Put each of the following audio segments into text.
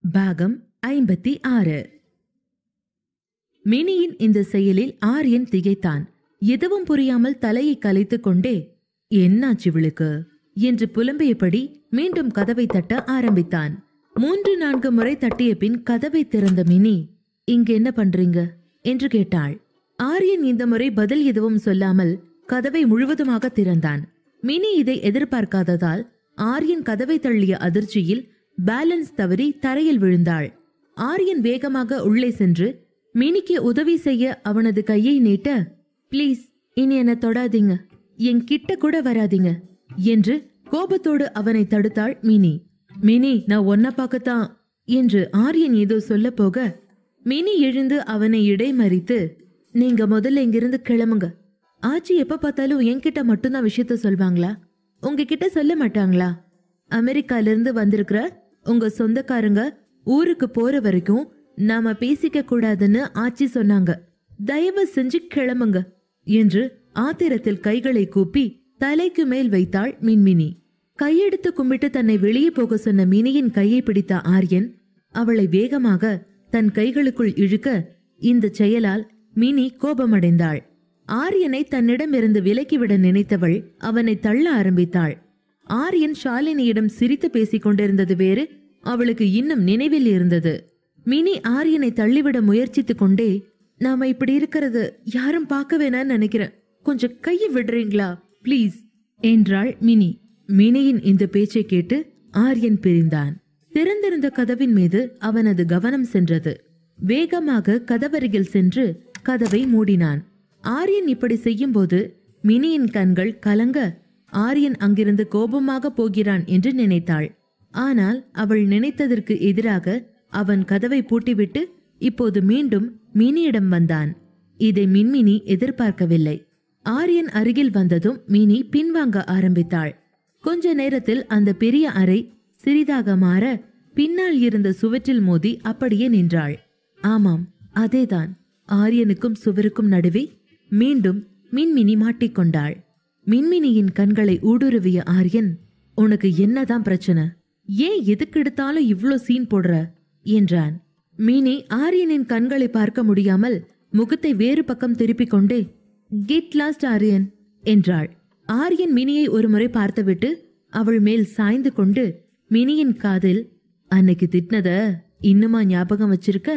பாகம் 56. மினியின் இந்த செயலில் ஆரியன் திகைத்தான். எதுவும் புரியாமல் தலையை கலைத்துக் கொண்டே என்னாச்சு இவளுக்கு என்று புலம்பியபடி மீண்டும் கதவை தட்ட ஆரம்பித்தான். 3-4 முறை தட்டிய பின் கதவை திறந்த மினி, இங்க என்ன பண்றீங்க என்று கேட்டாள். ஆரியன் இந்த முறை பதில் எதுவும் சொல்லாமல் கதவை முழுவதுமாக திறந்தான். மினி இதை எதிர்பார்க்காததால் ஆரியன் கதவை தள்ளிய அதிர்ச்சியில் பேலன்ஸ் தவறி தரையில் விழுந்தாள். ஆரியன் வேகமாக உள்ளே சென்று மினிக்கு உதவி செய்ய அவனது கையை நீட்ட, பிளீஸ் இனி என்ன தொடாதீங்க, என் கிட்ட கூட வராதீங்க என்று கோபத்தோடு அவனை தடுத்தாள் மினி. மினி, நான் ஒன்ன பார்க்கத்தான் என்று ஆரியன் ஏதோ சொல்ல போக மினி எழுந்து அவனை இடைமறித்து, நீங்க முதல்ல இங்கிருந்து கிளம்புங்க. ஆச்சி எப்ப பார்த்தாலும் என்கிட்ட மட்டும்தான் விஷயத்த சொல்வாங்களா? உங்ககிட்ட சொல்ல மாட்டாங்களா? அமெரிக்கால இருந்து வந்திருக்கிற உங்க சொந்தக்காரங்க ஊருக்கு போற வரைக்கும் நாம பேசிக்க கூடாதுன்னு ஆச்சி சொன்னாங்க. தயவு செஞ்சு கிளம்புங்க என்று ஆத்திரத்தில் கைகளை கூப்பி தலைக்கு மேல் வைத்தாள் மின்மினி. கையெடுத்து கும்பிட்டு தன்னை வெளியே போக சொன்ன மினியின் கையை பிடித்த ஆரியன் அவளை வேகமாக தன் கைகளுக்குள் இழுக்க, இந்த செயலால் மினி கோபமடைந்தாள். ஆரியனை தன்னிடமிருந்து விலக்கிவிட நினைத்தவள் அவனை தள்ள ஆரம்பித்தாள். ஆரியன் ஷாலினியிடம் சிரித்து பேசிக் கொண்டிருந்தது வேறு, அவளுக்கு இன்னும் நினைவில் இருந்தது. மினி ஆரியனை தள்ளிவிட முயற்சித்துக் கொண்டே, நாம இப்படி இருக்கிறது யாரும் பார்க்க வேணான்னு நினைக்கிறேன், கொஞ்சம் கையை விடுறீங்களா பிளீஸ் என்றாள் மினி. மினியின் இந்த பேச்சை கேட்டு ஆரியன் பிரிந்தான். திறந்திருந்த கதவின் மீது அவனது கவனம் சென்றது. வேகமாக கதவருகில் சென்று கதவை மூடினான். ஆரியன் இப்படி செய்யும் போது மினியின் கண்கள் கலங்க, ஆரியன் அங்கிருந்து கோபமாக போகிறான் என்று நினைத்தாள். ஆனால் அவள் நினைத்ததற்கு எதிராக அவன் கதவை பூட்டிவிட்டு இப்போது மீண்டும் மினியிடம் வந்தான். இதை மின்மினி எதிர்பார்க்கவில்லை. ஆரியன் அருகில் வந்ததும் மினி பின்வாங்க ஆரம்பித்தாள். கொஞ்ச நேரத்தில் அந்த பெரிய அறை சிறிதாக மாற பின்னால் இருந்த சுவற்றில் மோதி அப்படியே நின்றாள். ஆமாம், அதேதான். ஆரியனுக்கும் சுவருக்கும் நடுவே மீண்டும் மின்மினி மாட்டிக்கொண்டாள். மின்மினியின் கண்களை ஊடுருவிய ஆரியன், உனக்கு என்னதான் பிரச்சனை? ஏன் எதுக்கெடுத்தாலும் இவ்ளோ சீன் போடுற என்றான். மினி ஆரியனின் கண்களை பார்க்க முடியாமல் முகத்தை வேறு பக்கம் திருப்பிக் கொண்டே, கெட் லாஸ்ட் ஆரியன் என்றாள். ஆரியன் மினியை ஒருமுறை பார்த்துவிட்டு அவள் மேல் சாய்ந்து கொண்டு மினியின் காதில், அன்னைக்கு திட்டினத இன்னுமா ஞாபகம் வச்சிருக்க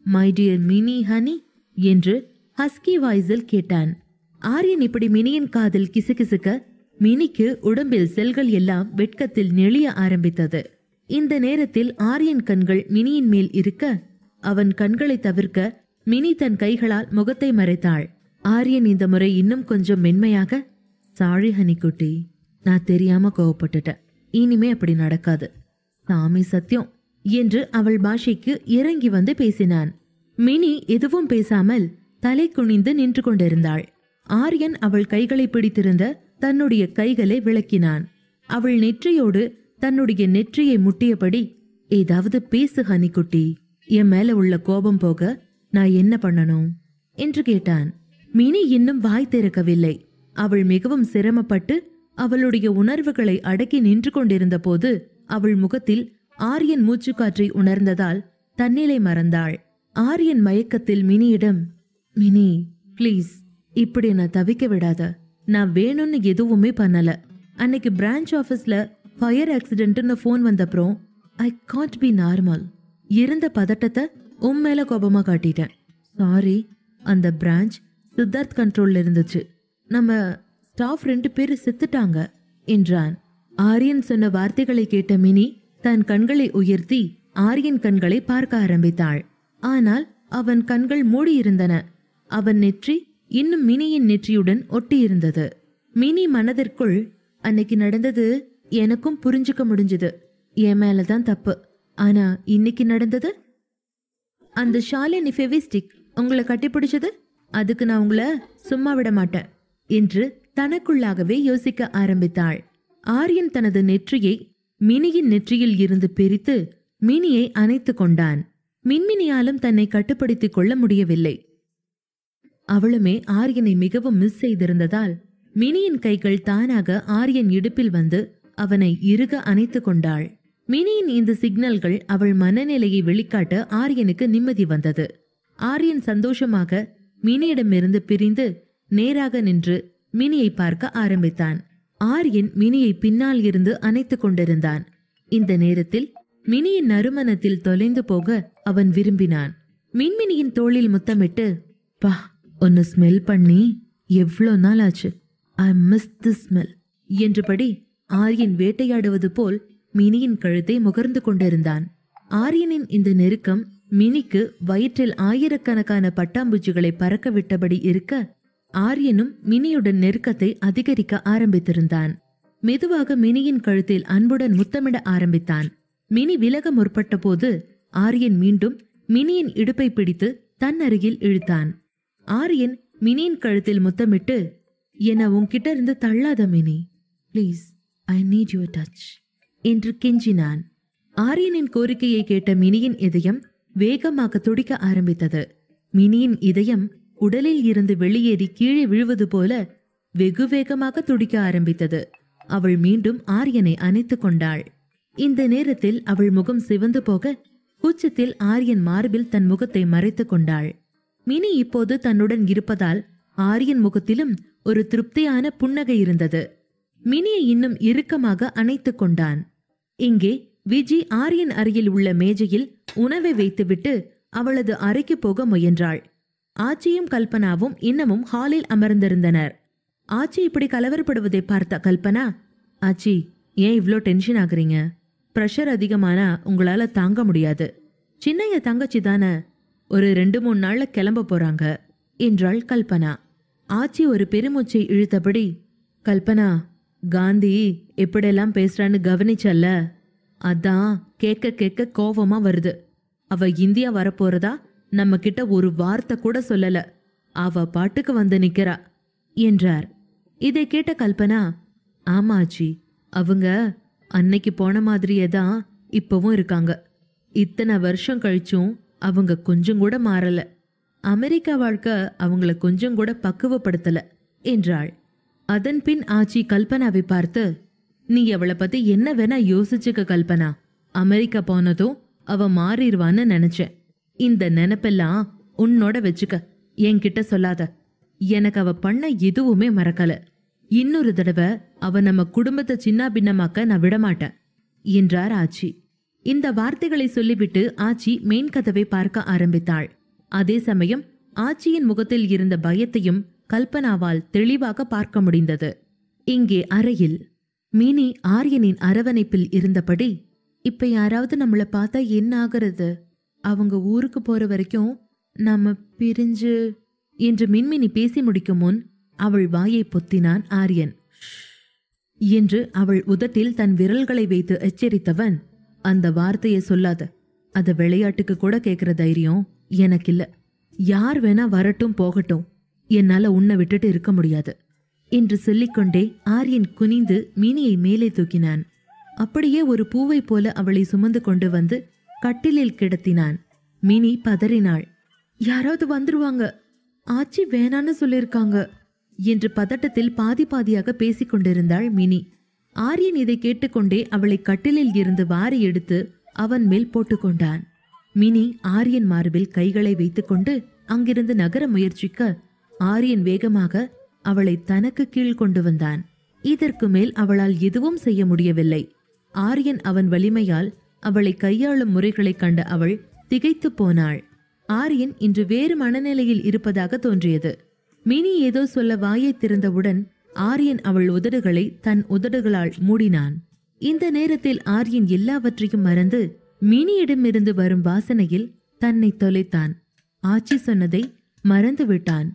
மை டியர் மினி ஹனி என்று ஹஸ்கி வாய்ஸில் கேட்டான். ஆரியன் இப்படி மினியின் காதில் கிசுகிசுக்க மினிக்கு உடம்பில் செல்கள் எல்லாம் வெட்கத்தில் நெளிய ஆரம்பித்தது. இந்த நேரத்தில் ஆரியன் கண்கள் மினியின் மேல் இருக்க அவன் கண்களை தவிர்க்க மினி தன் கைகளால் முகத்தை மறைத்தாள். ஆரியன் இந்த முறை இன்னும் கொஞ்சம் மென்மையாக, சாரி ஹனி குட்டி, நான் தெரியாம கோவப்பட்டுட்டேன், இனிமே அப்படி நடக்காது, சாமி சத்தியம் என்று அவள் பாஷைக்கு இறங்கி வந்து பேசினான். மினி எதுவும் பேசாமல் தலை குனிந்து நின்று கொண்டிருந்தாள். ஆரியன் அவள் கைகளை பிடித்திருந்த தன்னுடைய கைகளை விளக்கினான். அவள் நெற்றியோடு தன்னுடைய நெற்றியை முட்டியபடி, ஏதாவது பேசு ஹனிக்குட்டி, என் மேல உள்ள கோபம் போக நான் என்ன பண்ணணும் என்று கேட்டான். மினி இன்னும் வாய் திறக்கவில்லை. அவள் மிகவும் சிரமப்பட்டு அவளுடைய உணர்வுகளை அடக்கி நின்று கொண்டிருந்த போது அவள் முகத்தில் ஆரியன் மூச்சுக்காற்றை உணர்ந்ததால் தன்னிலை மறந்தாள். ஆரியன் மயக்கத்தில் மினியிடம், மினி பிளீஸ் இப்படி நான் தவிக்க விடாத, நான் வேணும்னு எதுவுமே பண்ணல. அன்னைக்கு பிரான்ச் ஆபீஸ்ல ஃபயர் ஆக்சிடென்ட்னு போன் வந்தப்புறம் ஐ காண்ட் பி நார்மல். இருந்த பதட்டத்தை மேல கோபமா காட்டிட்டேன். சாரி, அந்த பிரான்ச் சித்தார்த் கண்ட்ரோல்ல இருந்துச்சு, நம்ம ஸ்டாஃப் 2 பேர் செத்துட்டாங்க என்றான். ஆரியன் சொன்ன வார்த்தைகளை கேட்ட மினி தன் கண்களை உயர்த்தி ஆரியன் கண்களை பார்க்க ஆரம்பித்தாள். ஆனால் அவன் கண்கள் மூடியிருந்தன. அவன் நெற்றி இன்னும் மினியின் நெற்றியுடன் ஒட்டியிருந்தது. மினி மனதிற்குள், அன்னைக்கு நடந்தது எனக்கும் புரிஞ்சுக்க முடிஞ்சது, என் மேலதான் தப்பு. ஆனா இன்னைக்கு நடந்தது, அந்த ஷாலினி ஃபெவிஸ்டிக் உங்களை கட்டிப்பிடிச்சது, அதுக்கு நான் உங்களை சும்மா விட மாட்டேன் என்று தனக்குள்ளாகவே யோசிக்க ஆரம்பித்தாள். ஆரியன் தனது நெற்றியை மினியின் நெற்றியில் இருந்து பிரித்து மினியை அணைத்து கொண்டான். மின்மினியாலும் தன்னை கட்டுப்படுத்திக் கொள்ள முடியவில்லை. அவளுமே ஆரியனை மிகவும் மிஸ் செய்திருந்ததால் மினியின் கைகள் தானாக ஆரியன் இடுப்பில் வந்து அவனை இறுக அணைத்து கொண்டாள். மினியின் இந்த சிக்னல்கள் அவள் மனநிலையை வெளிக்காட்ட ஆரியனுக்கு நிம்மதி வந்தது. ஆரியன் சந்தோஷமாக மினியிடமிருந்து பிரிந்து நேராக நின்று மினியை பார்க்க ஆரம்பித்தான். ஆரியன் மினியை பின்னால் இருந்து அணைத்துக் கொண்டிருந்தான். இந்த நேரத்தில் மினியின் நறுமணத்தில் தொலைந்து போக அவன் விரும்பினான். மின்மினியின் தோளில் முத்தமிட்டு, பா, ஒன்னு ஸ்மெல் பண்ணி எவ்வளோ நாள் ஆச்சு, ஐ மிஸ் தி ஸ்மெல் என்றபடி ஆரியன் வேட்டையாடுவது போல் மினியின் கழுத்தை முகர்ந்து கொண்டிருந்தான். ஆரியனின் இந்த நெருக்கம் மினிக்கு வயிற்றில் ஆயிரக்கணக்கான பட்டாம்பூச்சிகளை பறக்க விட்டபடி இருக்க, ஆரியனும் மினியுடன் நெருக்கத்தை அதிகரிக்க ஆரம்பித்திருந்தான். மெதுவாக மினியின் கழுத்தில் அன்புடன் முத்தமிட ஆரம்பித்தான். மினி விலக முற்பட்ட போது ஆரியன் மீண்டும் மினியின் இடுப்பை பிடித்து தன் அருகில் இழுத்தான். ஆரியன் மினியின் கழுத்தில் முத்தமிட்டு, என உன்கிட்ட இருந்து தள்ளாத mini, please, I need your touch என்று கெஞ்சினான். ஆரியனின் கோரிக்கையை கேட்ட மினியின் இதயம் வேகமாக துடிக்க ஆரம்பித்தது. மினியின் இதயம் உடலில் இருந்து வெளியேறி கீழே விழுவது போல வெகு வேகமாக துடிக்க ஆரம்பித்தது. அவள் மீண்டும் ஆரியனை அணைத்துக் கொண்டாள். இந்த நேரத்தில் அவள் முகம் சிவந்து போக கூச்சத்தில் ஆரியன் மார்பில் தன் முகத்தை மறைத்துக் கொண்டாள். மினி இப்போது தன்னுடன் இருப்பதால் ஆரியன் முகத்திலும் ஒரு திருப்தியான புன்னகை இருந்தது. மினியை இன்னும் இறுக்கமாக அணைத்துக் கொண்டான். இங்கே விஜி ஆரியன் அருகில் உள்ள மேஜையில் உணவை வைத்துவிட்டு அவளது அறைக்கு போக முயன்றாள். ஆச்சியும் கல்பனாவும் இன்னமும் ஹாலில் அமர்ந்திருந்தனர். ஆச்சி இப்படி கலவரப்படுவதை பார்த்த கல்பனா, ஆச்சி, ஏன் இவ்ளோ டென்ஷன் ஆகுறீங்க? பிரஷர் அதிகமானா உங்களால தாங்க முடியாது. சின்னைய தங்கச்சி தானே, ஒரு 2-3 நாள்ல கிளம்ப போறாங்க என்றாள் கல்பனா. ஆச்சி ஒரு பெருமூச்சை இழுத்தபடி, கல்பனா, காந்தி எப்படியெல்லாம் பேசுறான்னு கவனிச்சல்ல? அதான் கேட்க கேட்க கோபமா வருது. அவ இந்தியா வரப்போறதா நம்ம கிட்ட ஒரு வார்த்தை கூட சொல்லல. அவ பாட்டுக்கு வந்து நிக்கிறா என்றார். இதை கேட்ட கல்பனா, ஆமா ஆச்சி, அவங்க அன்னைக்கு போன மாதிரியே தான் இப்பவும் இருக்காங்க. இத்தனை வருஷம் கழிச்சும் அவங்க கொஞ்சம் கூட மாறல. அமெரிக்கா வாழ்க்கை அவங்கள கொஞ்சம் கூட பக்குவப்படுத்தல என்றாள். அதன் பின் ஆச்சி கல்பனாவை பார்த்து, நீ அவளை பத்தி என்ன வேணா யோசிச்சுக்க கல்பனா. அமெரிக்கா போனதும் அவ மாறிடுவான்னு நினைச்சேன். இந்த நினைப்பெல்லாம் உன்னோட வச்சுக்க, என்கிட்ட சொல்லாத. எனக்கு அவ பண்ண எதுவுமே மறக்கல. இன்னொரு தடவை அவ நம்ம குடும்பத்தை சின்ன பின்னமாக்க நான் விடமாட்டேன் என்றார் ஆச்சி. இந்த வார்த்தைகளை சொல்லிவிட்டு ஆச்சி மெயின் கதவை பார்க்க ஆரம்பித்தாள். அதே சமயம் ஆச்சியின் முகத்தில் இருந்த பயத்தையும் கல்பனாவால் தெளிவாக பார்க்க முடிந்தது. இங்கே அறையில் மினி ஆரியனின் அரவணைப்பில் இருந்தபடி, இப்ப யாராவது நம்மள பார்த்தா என்ன ஆகிறது? அவங்க ஊருக்கு போற வரைக்கும் நம்ம பிரிஞ்சு என்று மின்மினி பேசி முடிக்கும் முன் அவள் வாயை பொத்தினான் ஆரியன். என்று அவள் உதட்டில் தன் விரல்களை வைத்து எச்சரித்தவன், அந்த வார்த்தையை சொல்லாத. அத விளையாட்டுக்கு கூட கேட்கிற தைரியம் எனக்கில்ல. யார் வேணா வரட்டும் போகட்டும், என்னால உன்னை விட்டுட்டு இருக்க முடியாது என்று சொல்லிக்கொண்டே ஆரியன் குனிந்து மினியை மேலே தூக்கினான். அப்படியே ஒரு பூவை போல அவளை சுமந்து கொண்டு வந்து கட்டிலில் கிடத்தினான். மினி பதறினாள். யாராவது வந்துருவாங்க, ஆச்சி வேணான்னு சொல்லிருக்காங்க என்று பதட்டத்தில் பாதி பாதியாக பேசிக் கொண்டிருந்தாள் மினி. ஆரியன் இதை கேட்டுக்கொண்டே அவளை கட்டிலில் இருந்து வாரி எடுத்து அவன் மேல் போட்டுக்கொண்டான். மினி ஆரியன் மார்பில் கைகளை வைத்துக்கொண்டு அங்கிருந்து நகர முயற்சிக்க ஆரியன் வேகமாக அவளை தனக்கு கீழ் கொண்டு வந்தான். இதற்கு மேல் அவளால் எதுவும் செய்ய முடியவில்லை. ஆரியன் அவன் வலிமையால் அவளை கையாளும் முறைகளை கண்ட அவள் திகைத்து போனாள். ஆரியன் இன்று வேறு மனநிலையில் இருப்பதாக தோன்றியது. மினி ஏதோ சொல்ல வாயை திறந்தவுடன் ஆரியன் அவள் உதடுகளை தன் உதடுகளால் மூடினான். இந்த நேரத்தில் ஆரியன் எல்லாவற்றையும் மறந்து மினியிடமிருந்து வரும் வாசனையில் தன்னை தொலைத்தான். ஆச்சி சொன்னதை மறந்து விட்டான்.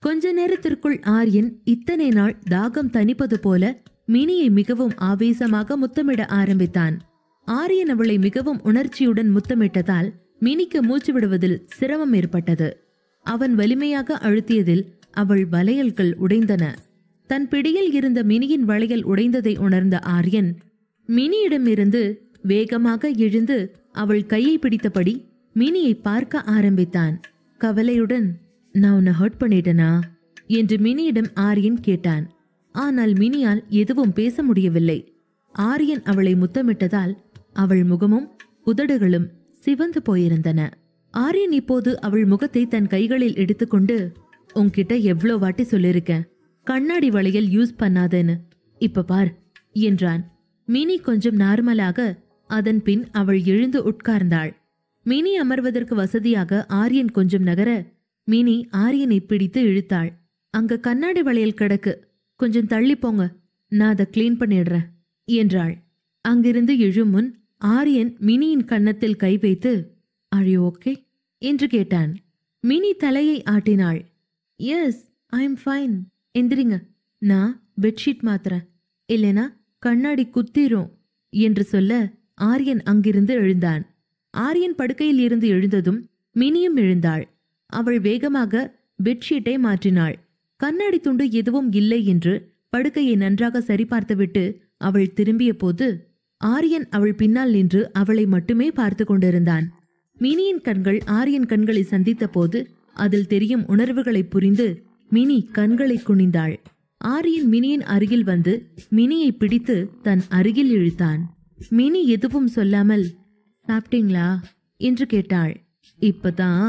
கொஞ்ச நேரத்திற்குள் ஆரியன் இத்தனை நாள் தாகம் தணிப்பது போல மினியை மிகவும் ஆவேசமாக முத்தமிட ஆரம்பித்தான். ஆரியன் அவளை மிகவும் உணர்ச்சியுடன் முத்தமிட்டதால் மினிக்கு மூச்சு விடுவதில் சிரமம் ஏற்பட்டது. அவன் வலிமையாக அழுத்தியதில் அவள் வளையல்கள் உடைந்தன. தன் பிடியில் இருந்த மினியின் வளையல் உடைந்ததை உணர்ந்த ஆரியன் மினியிடமிருந்து வேகமாக எழுந்து அவள் கையை பிடித்தபடி மினியை பார்க்க ஆரம்பித்தான். கவலையுடன், நான் உன்னை ஹர்ட் பண்ணிட்டனா என்று மினியிடம் ஆரியன் கேட்டான். ஆனால் மினியால் எதுவும் பேச முடியவில்லை. ஆரியன் அவளை முத்தமிட்டதால் அவள் முகமும் உதடுகளும் சிவந்து போயிருந்தன. ஆரியன் இப்போது அவள் முகத்தை தன் கைகளில் எடுத்துக்கொண்டு, உன்கிட்ட எவ்ளோ வாட்டி சொல்லிருக்கேன் கண்ணாடி வளையல் யூஸ் பண்ணாதேன்னு, இப்ப பார் என்றான். மினி கொஞ்சம் நார்மலாக அதன் பின் அவள் எழுந்து உட்கார்ந்தாள். மினி அமர்வதற்கு வசதியாக ஆரியன் கொஞ்சம் நகர மினி ஆரியனை பிடித்து இழுத்தாள். அங்க கண்ணாடி வளையல் கிடக்கு, கொஞ்சம் தள்ளி போங்க, நான் அதை கிளீன் பண்ணிடுறேன் என்றாள். அங்கிருந்து எழும் முன் ஆரியன் மினியின் கன்னத்தில் கை வைத்து, ஆர் யூ ஓகே என்று கேட்டான். மினி தலையை ஆட்டினாள். எஸ், ஐ எம் ஃபைன், எந்திரிங்க, நான் பெட்ஷீட் மாத்துறேன், இல்லைனா கண்ணாடி குத்திரும் என்று சொல்ல ஆரியன் அங்கிருந்து எழுந்தான். ஆரியன் படுக்கையில் இருந்து எழுந்ததும் மினியும் எழுந்தாள். அவள் வேகமாக பெட்ஷீட்டை மாற்றினாள். கண்ணாடி துண்டு எதுவும் இல்லை என்று படுக்கையை நன்றாக சரிபார்த்துவிட்டு அவள் திரும்பிய போது ஆரியன் அவள் பின்னால் நின்று அவளை மட்டுமே பார்த்து கொண்டிருந்தான். மினியின் கண்கள் ஆரியன் கண்களை சந்தித்த போது அதில் தெரியும் உணர்வுகளை புரிந்து மினி கண்களை குனிந்தாள். ஆரியன் மினியின் அருகில் வந்து மினியை பிடித்து தன் அருகில் இழுத்தான். மினி எதுவும் சொல்லாமல், சாப்பிட்டீங்களா என்று கேட்டாள். இப்பதான்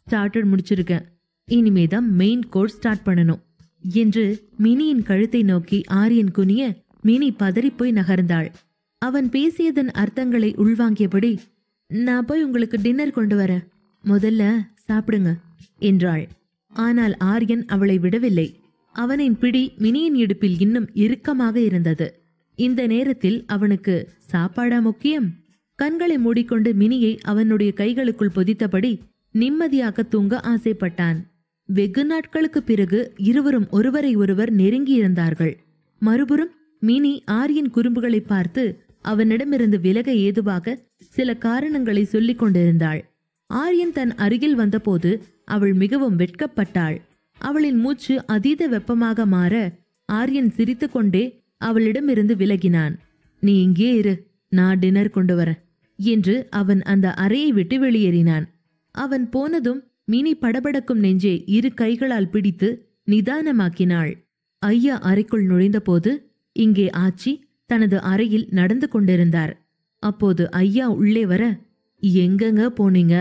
ஸ்டார்டர் முடிச்சிருக்கேன், இனிமேதான் மெயின் கோர்ஸ் ஸ்டார்ட் பண்ணணும் என்று மினியின் கழுத்தை நோக்கி ஆரியன் குனிய மினி பதறிப்போய் நகர்ந்தாள். அவன் பேசியதன் அர்த்தங்களை உள்வாங்கியபடி, நான் போய் உங்களுக்கு டின்னர் கொண்டு வரேன், முதல்ல சாப்பிடுங்க என்றாள். ஆனால் ஆரியன் அவளை விடவில்லை. அவனின் பிடி மினியின் இடுப்பில் இன்னும் இறுக்கமாக இருந்தது. இந்த நேரத்தில் அவனுக்கு சாப்பாடா முக்கியம்? கண்களை மூடிக்கொண்டு மினியை அவனுடைய கைகளுக்குள் பொதித்தபடி நிம்மதியாக தூங்க ஆசைப்பட்டான். வெகு நாட்களுக்கு பிறகு இருவரும் ஒருவரை ஒருவர் நெருங்கியிருந்தார்கள். மறுபுறம் மினி ஆரியன் குறும்புகளை பார்த்து அவனிடமிருந்து விலக ஏதுவாக சில காரணங்களை சொல்லிக் கொண்டிருந்தாள். ஆரியன் தன் அருகில் வந்தபோது அவள் மிகவும் வெட்கப்பட்டாள். அவளின் மூச்சு அதீத வெப்பமாக மாற ஆரியன் சிரித்துக்கொண்டே அவளிடமிருந்து விலகினான். நீ இங்கே இரு, நான் டின்னர் கொண்டு வரேன் என்று அவன் அந்த அறையை விட்டு வெளியேறினான். அவன் போனதும் மினி படபடக்கும் நெஞ்சை இரு கைகளால் பிடித்து நிதானமாக்கினாள். ஐயா அறைக்குள் நுழைந்தபோது இங்கே ஆச்சி தனது அறையில் நடந்து கொண்டிருந்தார். அப்போது ஐயா உள்ளே வர, எங்கங்க போனீங்க?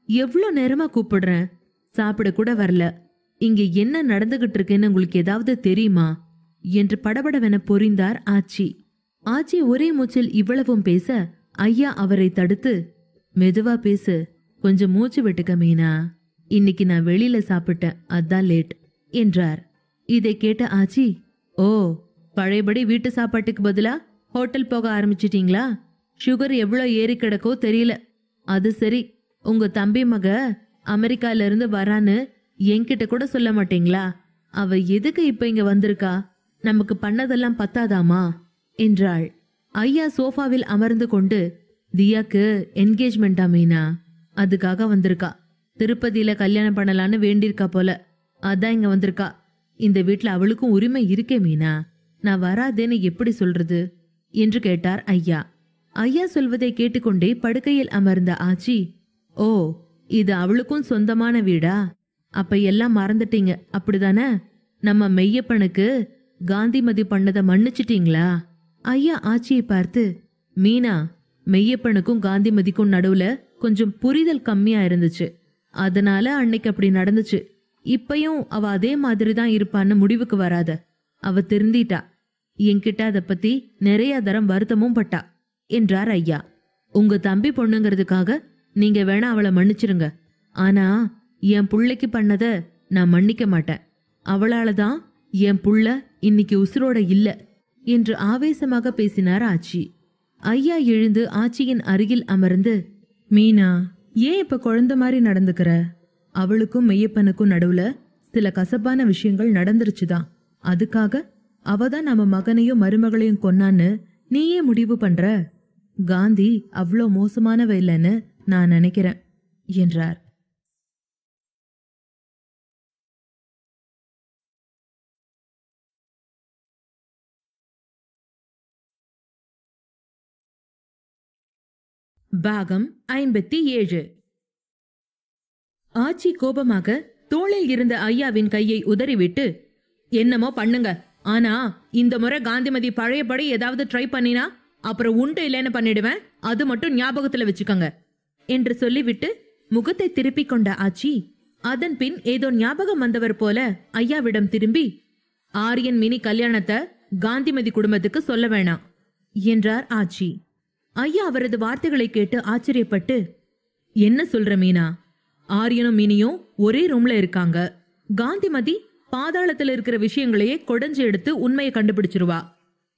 எவ்வளோ நேரமா கூப்பிடுறேன், சாப்பிட கூட வரல, இங்கே என்ன நடந்துகிட்டு இருக்குன்னு உங்களுக்கு ஏதாவது தெரியுமா என்று படபடவென பொறிந்தார் ஆச்சி. ஆச்சி ஒரே மூச்சில் இவ்வளவும் பேச ஐயா அவரை தடுத்து, மெதுவா பேசு, கொஞ்சம் மூச்சு விட்டுக்க மீனா, இன்னைக்கு நான் வெளியில சாப்பிட்டேன், அதான் லேட் என்றார். இதை கேட்ட ஆச்சி, ஓ, பழையபடி வீட்டு சாப்பாட்டுக்கு பதிலா ஹோட்டல் போக ஆரம்பிச்சிட்டீங்களா? சுகர் எவ்வளோ ஏறி கிடக்கோ தெரியல. அது சரி, உங்க தம்பி மக அமெரிக்கால இருந்து வரான்னு என்கிட்ட கூட சொல்ல மாட்டீங்களா? அவ எதுக்கு இப்ப இங்க வந்திருக்கா? நமக்கு பண்ணதெல்லாம் பத்தாதாமா என்றாள். ஐயா சோஃபாவில் அமர்ந்து கொண்டு, தியாக்கு என்கேஜ்மெண்டா மீனா, அதுக்காக வந்திருக்கா. திருப்பதியில கல்யாணம் பண்ணலான்னு வேண்டியிருக்கா போல, அதான் இங்க வந்திருக்கா. இந்த வீட்டுல அவளுக்கும் உரிமை இருக்கே மீனா, நான் வராதேன்னு எப்படி சொல்றது என்று கேட்டார் ஐயா. ஐயா சொல்வதை கேட்டுக்கொண்டே படுக்கையில் அமர்ந்த ஆச்சி, ஓ, இது அவளுக்கும் சொந்தமான வீடா? அப்ப எல்லாம் மறந்துட்டீங்க அப்படிதானே? நம்ம மெய்யப்பனுக்கு காந்திமதி பண்ணதை மன்னிச்சிட்டீங்களா? ஐயா ஆச்சியை பார்த்து, மீனா, மெய்யப்பனுக்கும் காந்திமதிக்கும் நடுவுல கொஞ்சம் புரிதல் கம்மியா இருந்துச்சு, அதனால அன்னைக்கு அப்படி நடந்துச்சு. இப்பயும் அவ அதே மாதிரி தான் இருப்பான்னு முடிவுக்கு வராத. அவ திருந்திட்டா. என்கிட்ட அதை பத்தி நிறைய தரம் வருத்தமும் பட்டா என்றார் ஐயா. உங்க தம்பி பொண்ணுங்கிறதுக்காக நீங்க வேணா அவளை மன்னிச்சிருங்க, ஆனா என் புள்ளைக்கு பண்ணத நான் மன்னிக்க மாட்டேன். அவளாலதான் என் புள்ள இன்னைக்கு உசுரோட இல்ல என்று ஆவேசமாக பேசினார் ஆச்சி. ஐயா எழுந்து ஆச்சியின் அருகில் அமர்ந்து, மீனா, ஏன் இப்ப குழந்தை மாதிரி நடந்துக்கிற? அவளுக்கும் மெய்யப்பனுக்கும் நடுவுல சில கசப்பான விஷயங்கள் நடந்துருச்சுதான். அதுக்காக அவதான் நம்ம மகனையும் மருமகளையும் கொன்னான்னு நீயே முடிவு பண்ற? காந்தி அவ்வளோ மோசமானவ இல்லைன்னு நான் நினைக்கிறேன் என்றார். பாகம் 57. ஆச்சி கோபமாக தோளில் இருந்த ஐயாவின் கையை உதறிவிட்டு, என்னமோ பண்ணுங்க, ஆனா இந்த முறை காந்திமதி பழையபடி ஏதாவது ட்ரை பண்ணினா அப்புறம் உண்டு இல்லைன்னு பண்ணிடுவேன், அது மட்டும் ஞாபகத்துல வச்சுக்கோங்க என்று சொல்லிவிட்டு முகத்தை திருப்பிக் கொண்ட ஆச்சி அதன் பின் ஏதோ ஞாபகம் வந்தவர் போல ஐயாவிடம் திரும்பி, ஆரியன் மினி கல்யாணத்தை காந்திமதி குடும்பத்துக்கு சொல்ல வேணாம் என்றார் ஆச்சி. ஐயா அவரது வார்த்தைகளை கேட்டு ஆச்சரியப்பட்டு, என்ன சொல்ற மீனா? ஆரியனும் மினியும் ஒரே ரூம்ல இருக்காங்க. காந்திமதி பாதாளத்துல இருக்கிற விஷயங்களையே கொடைஞ்சு எடுத்து உண்மையை கண்டுபிடிச்சிருவா.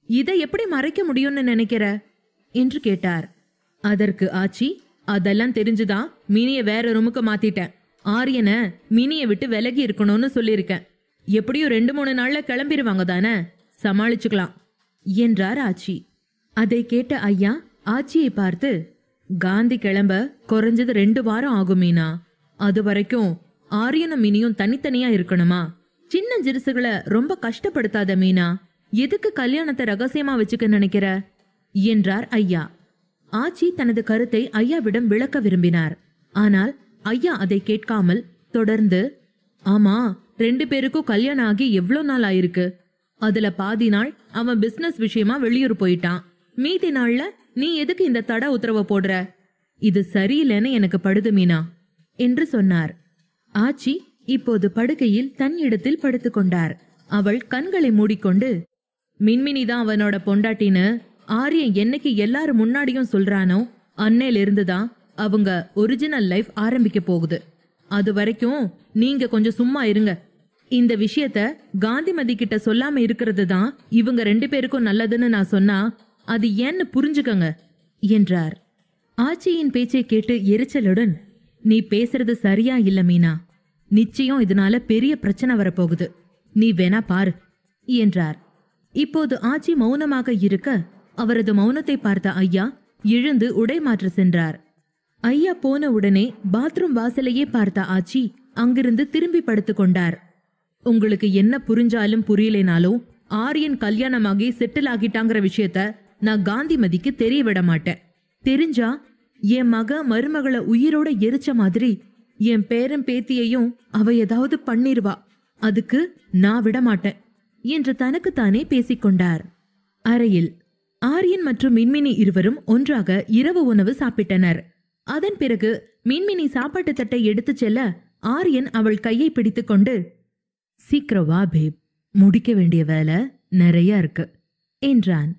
இதை எப்படி மறைக்க முடியும்னு நினைக்கிற என்று கேட்டார். அதற்கு ஆச்சி, அதெல்லாம் தெரிஞ்சுதான் மினிய வேற ரூமுக்கு மாத்திட்டேன். ஆரியனை மினிய விட்டு விலகி இருக்கணும்னு சொல்லியிருக்கேன். எப்படியும் 2-3 நாள்ல கிளம்பிடுவாங்க தானே, சமாளிச்சுக்கலாம் என்றார் ஆச்சி. அதை கேட்ட ஐயா ஆச்சியை பார்த்து, காந்தி கிளம்ப குறைஞ்சது 2 வாரம் ஆகும் மீனா. அது வரைக்கும் ஆரியனும் மினியும் தனித்தனியா இருக்கணுமா? சின்ன ஜிருசுகளை ரொம்ப கஷ்டப்படுத்தாத மீனா. எதுக்கு கல்யாணத்தை ரகசியமா வச்சுக்க நினைக்கிற என்றார் ஐயா. ஆச்சி தனது கருத்தை ஐயாவிடம் விளக்க விரும்பினார். ஆனால் ஐயா அதை கேட்காமல் தொடர்ந்து, ஆமா, 2 பேருக்கும் கல்யாணம் ஆகி எவ்வளோ நாள் ஆயிருக்கு. அதுல பாதி நாள் அவன் பிசினஸ் விஷயமா வெளியூர் போயிட்டான். மீதி நாள்ல நீ எதுக்கு இந்த தடை உத்தரவை போடுற? இது சரியில்லைன்னு எனக்கு படுது மீனா என்று சொன்னார். ஆச்சி இப்போது படுக்கையில் தன் இடத்தில் படுத்துக் கொண்டார். அவள் கண்களை மூடிக்கொண்டு, மின்மினிதான் அவனோட பொண்டாட்டின்னு ஆரியன் என்னைக்கு எல்லாரும் முன்னாடியும் சொல்றானோ அன்னையில இருந்துதான் அவங்க ஒரிஜினல் லைஃப் ஆரம்பிக்க போகுது. அது வரைக்கும் நீங்க கொஞ்சம் சும்மா இருங்க. இந்த விஷயத்த காந்திமதி கிட்ட சொல்லாம இருக்கிறது தான் இவங்க 2 பேருக்கும் நல்லதுன்னு நான் சொன்னா அது ஏன்னு புரிஞ்சுக்கங்க என்றார். ஆச்சியின் பேச்சை கேட்டு எரிச்சலுடன், நீ பேசுறது சரியா இல்ல மீனா. நிச்சயம் இதனால பெரிய பிரச்சனை வரப்போகுது. நீ வேணா பாரு என்றார். இப்போது ஆச்சி மௌனமாக இருக்க அவரது மௌனத்தை பார்த்த ஐயா எழுந்து உடை மாற்ற சென்றார். ஐயா போன உடனே பாத்ரூம் வாசலையே பார்த்த ஆச்சி அங்கிருந்து திரும்பி படுத்துக் கொண்டார். உங்களுக்கு என்ன புரிஞ்சாலும் புரியலைனாலும் ஆரியன் கல்யாணமாகி செட்டில் ஆகிட்டாங்கிற விஷயத்த நான் காந்திமதிக்கு தெரிய விட மாட்டேன். தெரிஞ்சா என் மருமகளை உயிரோட எரிச்ச மாதிரி என் பேரன் பேத்தியையும் அவ ஏதாவது பண்ணிருவா. அதுக்கு நான் விட மாட்டேன் என்று தனக்குத்தானே பேசிக்கொண்டார். அறையில் ஆரியன் மற்றும் மின்மினி இருவரும் ஒன்றாக இரவு உணவு சாப்பிட்டனர். அதன் பிறகு மின்மினி சாப்பாட்டு தட்டை எடுத்துச் செல்ல ஆரியன் அவள் கையை பிடித்துக்கொண்டு, சீக்கிரம் வா பேப், முடிக்க வேண்டிய வேலை நிறைய இருக்கு என்றான்.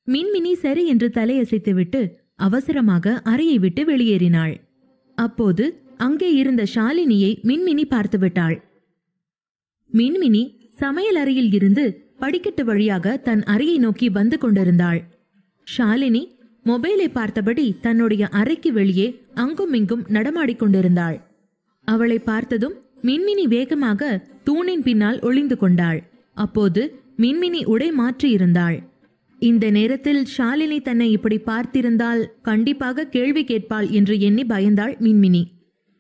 மின்மினி சரி என்று தலையசைத்துவிட்டு அவசரமாக அறையை விட்டு வெளியேறினாள். அப்போது அங்கே இருந்த ஷாலினியை மின்மினி பார்த்துவிட்டாள். மின்மினி சமையல் அறையில் இருந்து படிக்கட்டு வழியாக தன் அறையை நோக்கி வந்து கொண்டிருந்தாள். ஷாலினி மொபைலை பார்த்தபடி தன்னுடைய அறைக்கு வெளியே அங்கும் இங்கும் நடமாடிக்கொண்டிருந்தாள். அவளை பார்த்ததும் மின்மினி வேகமாக தூணின் பின்னால் ஒளிந்து கொண்டாள். அப்போது மின்மினி உடை மாற்றி இருந்தாள். இந்த நேரத்தில் ஷாலினி தன்னை இப்படி பார்த்திருந்தால் கண்டிப்பாக கேள்வி கேட்பாள் என்று எண்ணி பயந்தாள் மின்மினி.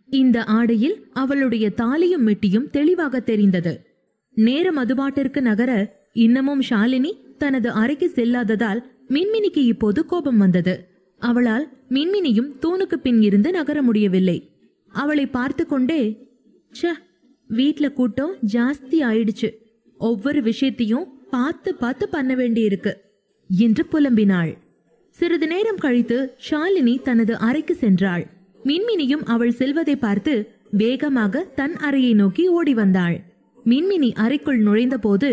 இந்த ஆடையில் அவளுடைய தாலியும் மெட்டியும் தெளிவாக தெரிந்தது. நேர மதுபாட்டிற்கு நகர இன்னமும் ஷாலினி தனது அறைக்கு செல்லாததால் மின்மினிக்கு இப்போது கோபம் வந்தது. அவளால் மின்மினியும் தூணுக்கு பின் இருந்து நகர முடியவில்லை. அவளை பார்த்து கொண்டே, ச்ச, வீட்ல கூட்டம் ஜாஸ்தி ஆயிடுச்சு, ஒவ்வொரு விஷயத்தையும் பார்த்து பார்த்து பண்ண வேண்டியிருக்கு என்று புலம்பினாள். சிறிது நேரம் கழித்து ஷாலினி தனது அறைக்கு சென்றாள். மின்மினியும் அவள் செல்வதை பார்த்து வேகமாக தன் அறையை நோக்கி ஓடி வந்தாள். மின்மினி அறைக்குள் நுழைந்த போது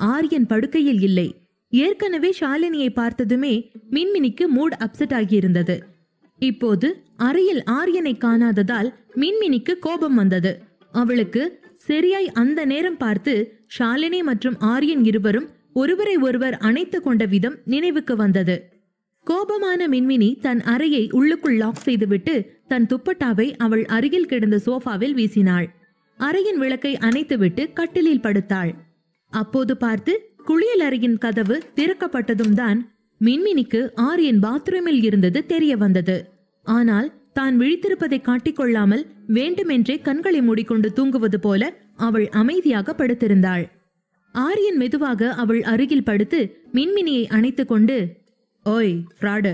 ஆரியன் படுக்கையில் இல்லை. ஏற்கனவே ஷாலினியை பார்த்ததுமே மின்மினிக்கு மூட் அப்செட் ஆகியிருந்தது. இப்போது அறையில் ஆரியனை காணாததால் மின்மினிக்கு கோபம் வந்தது. அவளுக்கு சரியாய் அந்த நேரம் பார்த்து ஷாலினி மற்றும் ஆரியன் இருவரும் ஒருவரை ஒருவர் அணைத்து கொண்ட விதம் நினைவுக்கு வந்தது. கோபமான மின்மினி தன் அறையை உள்ளுக்குள் லாக் செய்துவிட்டு தன் துப்பட்டாவை அவள் அருகில் கிடந்த சோஃபாவில் வீசினாள். அறையின் விளக்கை அணைத்துவிட்டு கட்டிலில் படுத்தாள். அப்போது பார்த்து குளியல் அறையின் கதவு திறக்கப்பட்டதும் தான் மின்மினிக்கு ஆரியன் பாத்ரூமில் இருந்தது தெரிய வந்தது. ஆனால் தான் விழித்திருப்பதை காட்டிக்கொள்ளாமல் வேண்டுமென்றே கண்களை மூடிக்கொண்டு தூங்குவது போல அவள் அமைதியாக படுத்திருந்தாள். ஆரியன் மெதுவாக அவள் அருகில் படுத்து மின்மினியை அணைத்து கொண்டு, ஓய் ஃப்ராடு,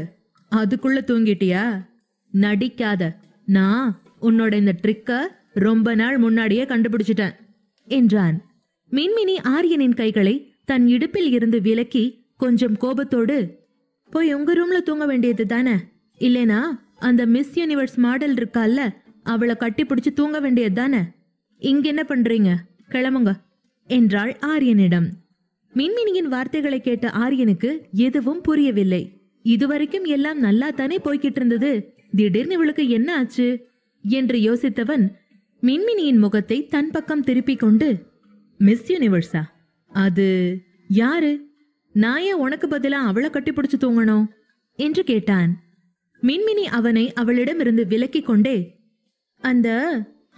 அதுக்குள்ள தூங்கிட்டியா? நடிக்காத, நான் உன்னோட இந்த ட்ரிக்க ரொம்ப நாள் முன்னாடியே கண்டுபிடிச்சிட்டேன் என்றான். மின்மினி ஆரியனின் கைகளை தன் இடுப்பில் இருந்து விலக்கி கொஞ்சம் கோபத்தோடு, போய் உங்க ரூம்ல தூங்க வேண்டியது தானே? இல்லைனா அந்த மிஸ் யூனிவர்ஸ் மாடல் இருக்கால, அவளை கட்டி பிடிச்சு தூங்க வேண்டியது தானே? இங்க என்ன பண்றீங்க? கிளம்புங்க என்றாள் ஆரியனிடம். மின்மினியின் வார்த்தைகளை கேட்ட ஆரியனுக்கு எதுவும் புரியவில்லை. இதுவரைக்கும் எல்லாம் நல்லா தானே போய்கிட்டு இருந்தது, திடீர்னு இவளுக்கு என்ன ஆச்சு என்று யோசித்தவன் மின்மினியின் முகத்தை தன் பக்கம் திருப்பிக் கொண்டு, மிஸ் யூனிவர்ஸா? அது யாரு? நான் ஏன் உனக்கு பதிலா அவளை கட்டிப்பிடிச்சு தூங்கணும் என்று கேட்டான். மின்மினி அவனை அவளிடமிருந்து விலக்கிக் கொண்டே, அந்த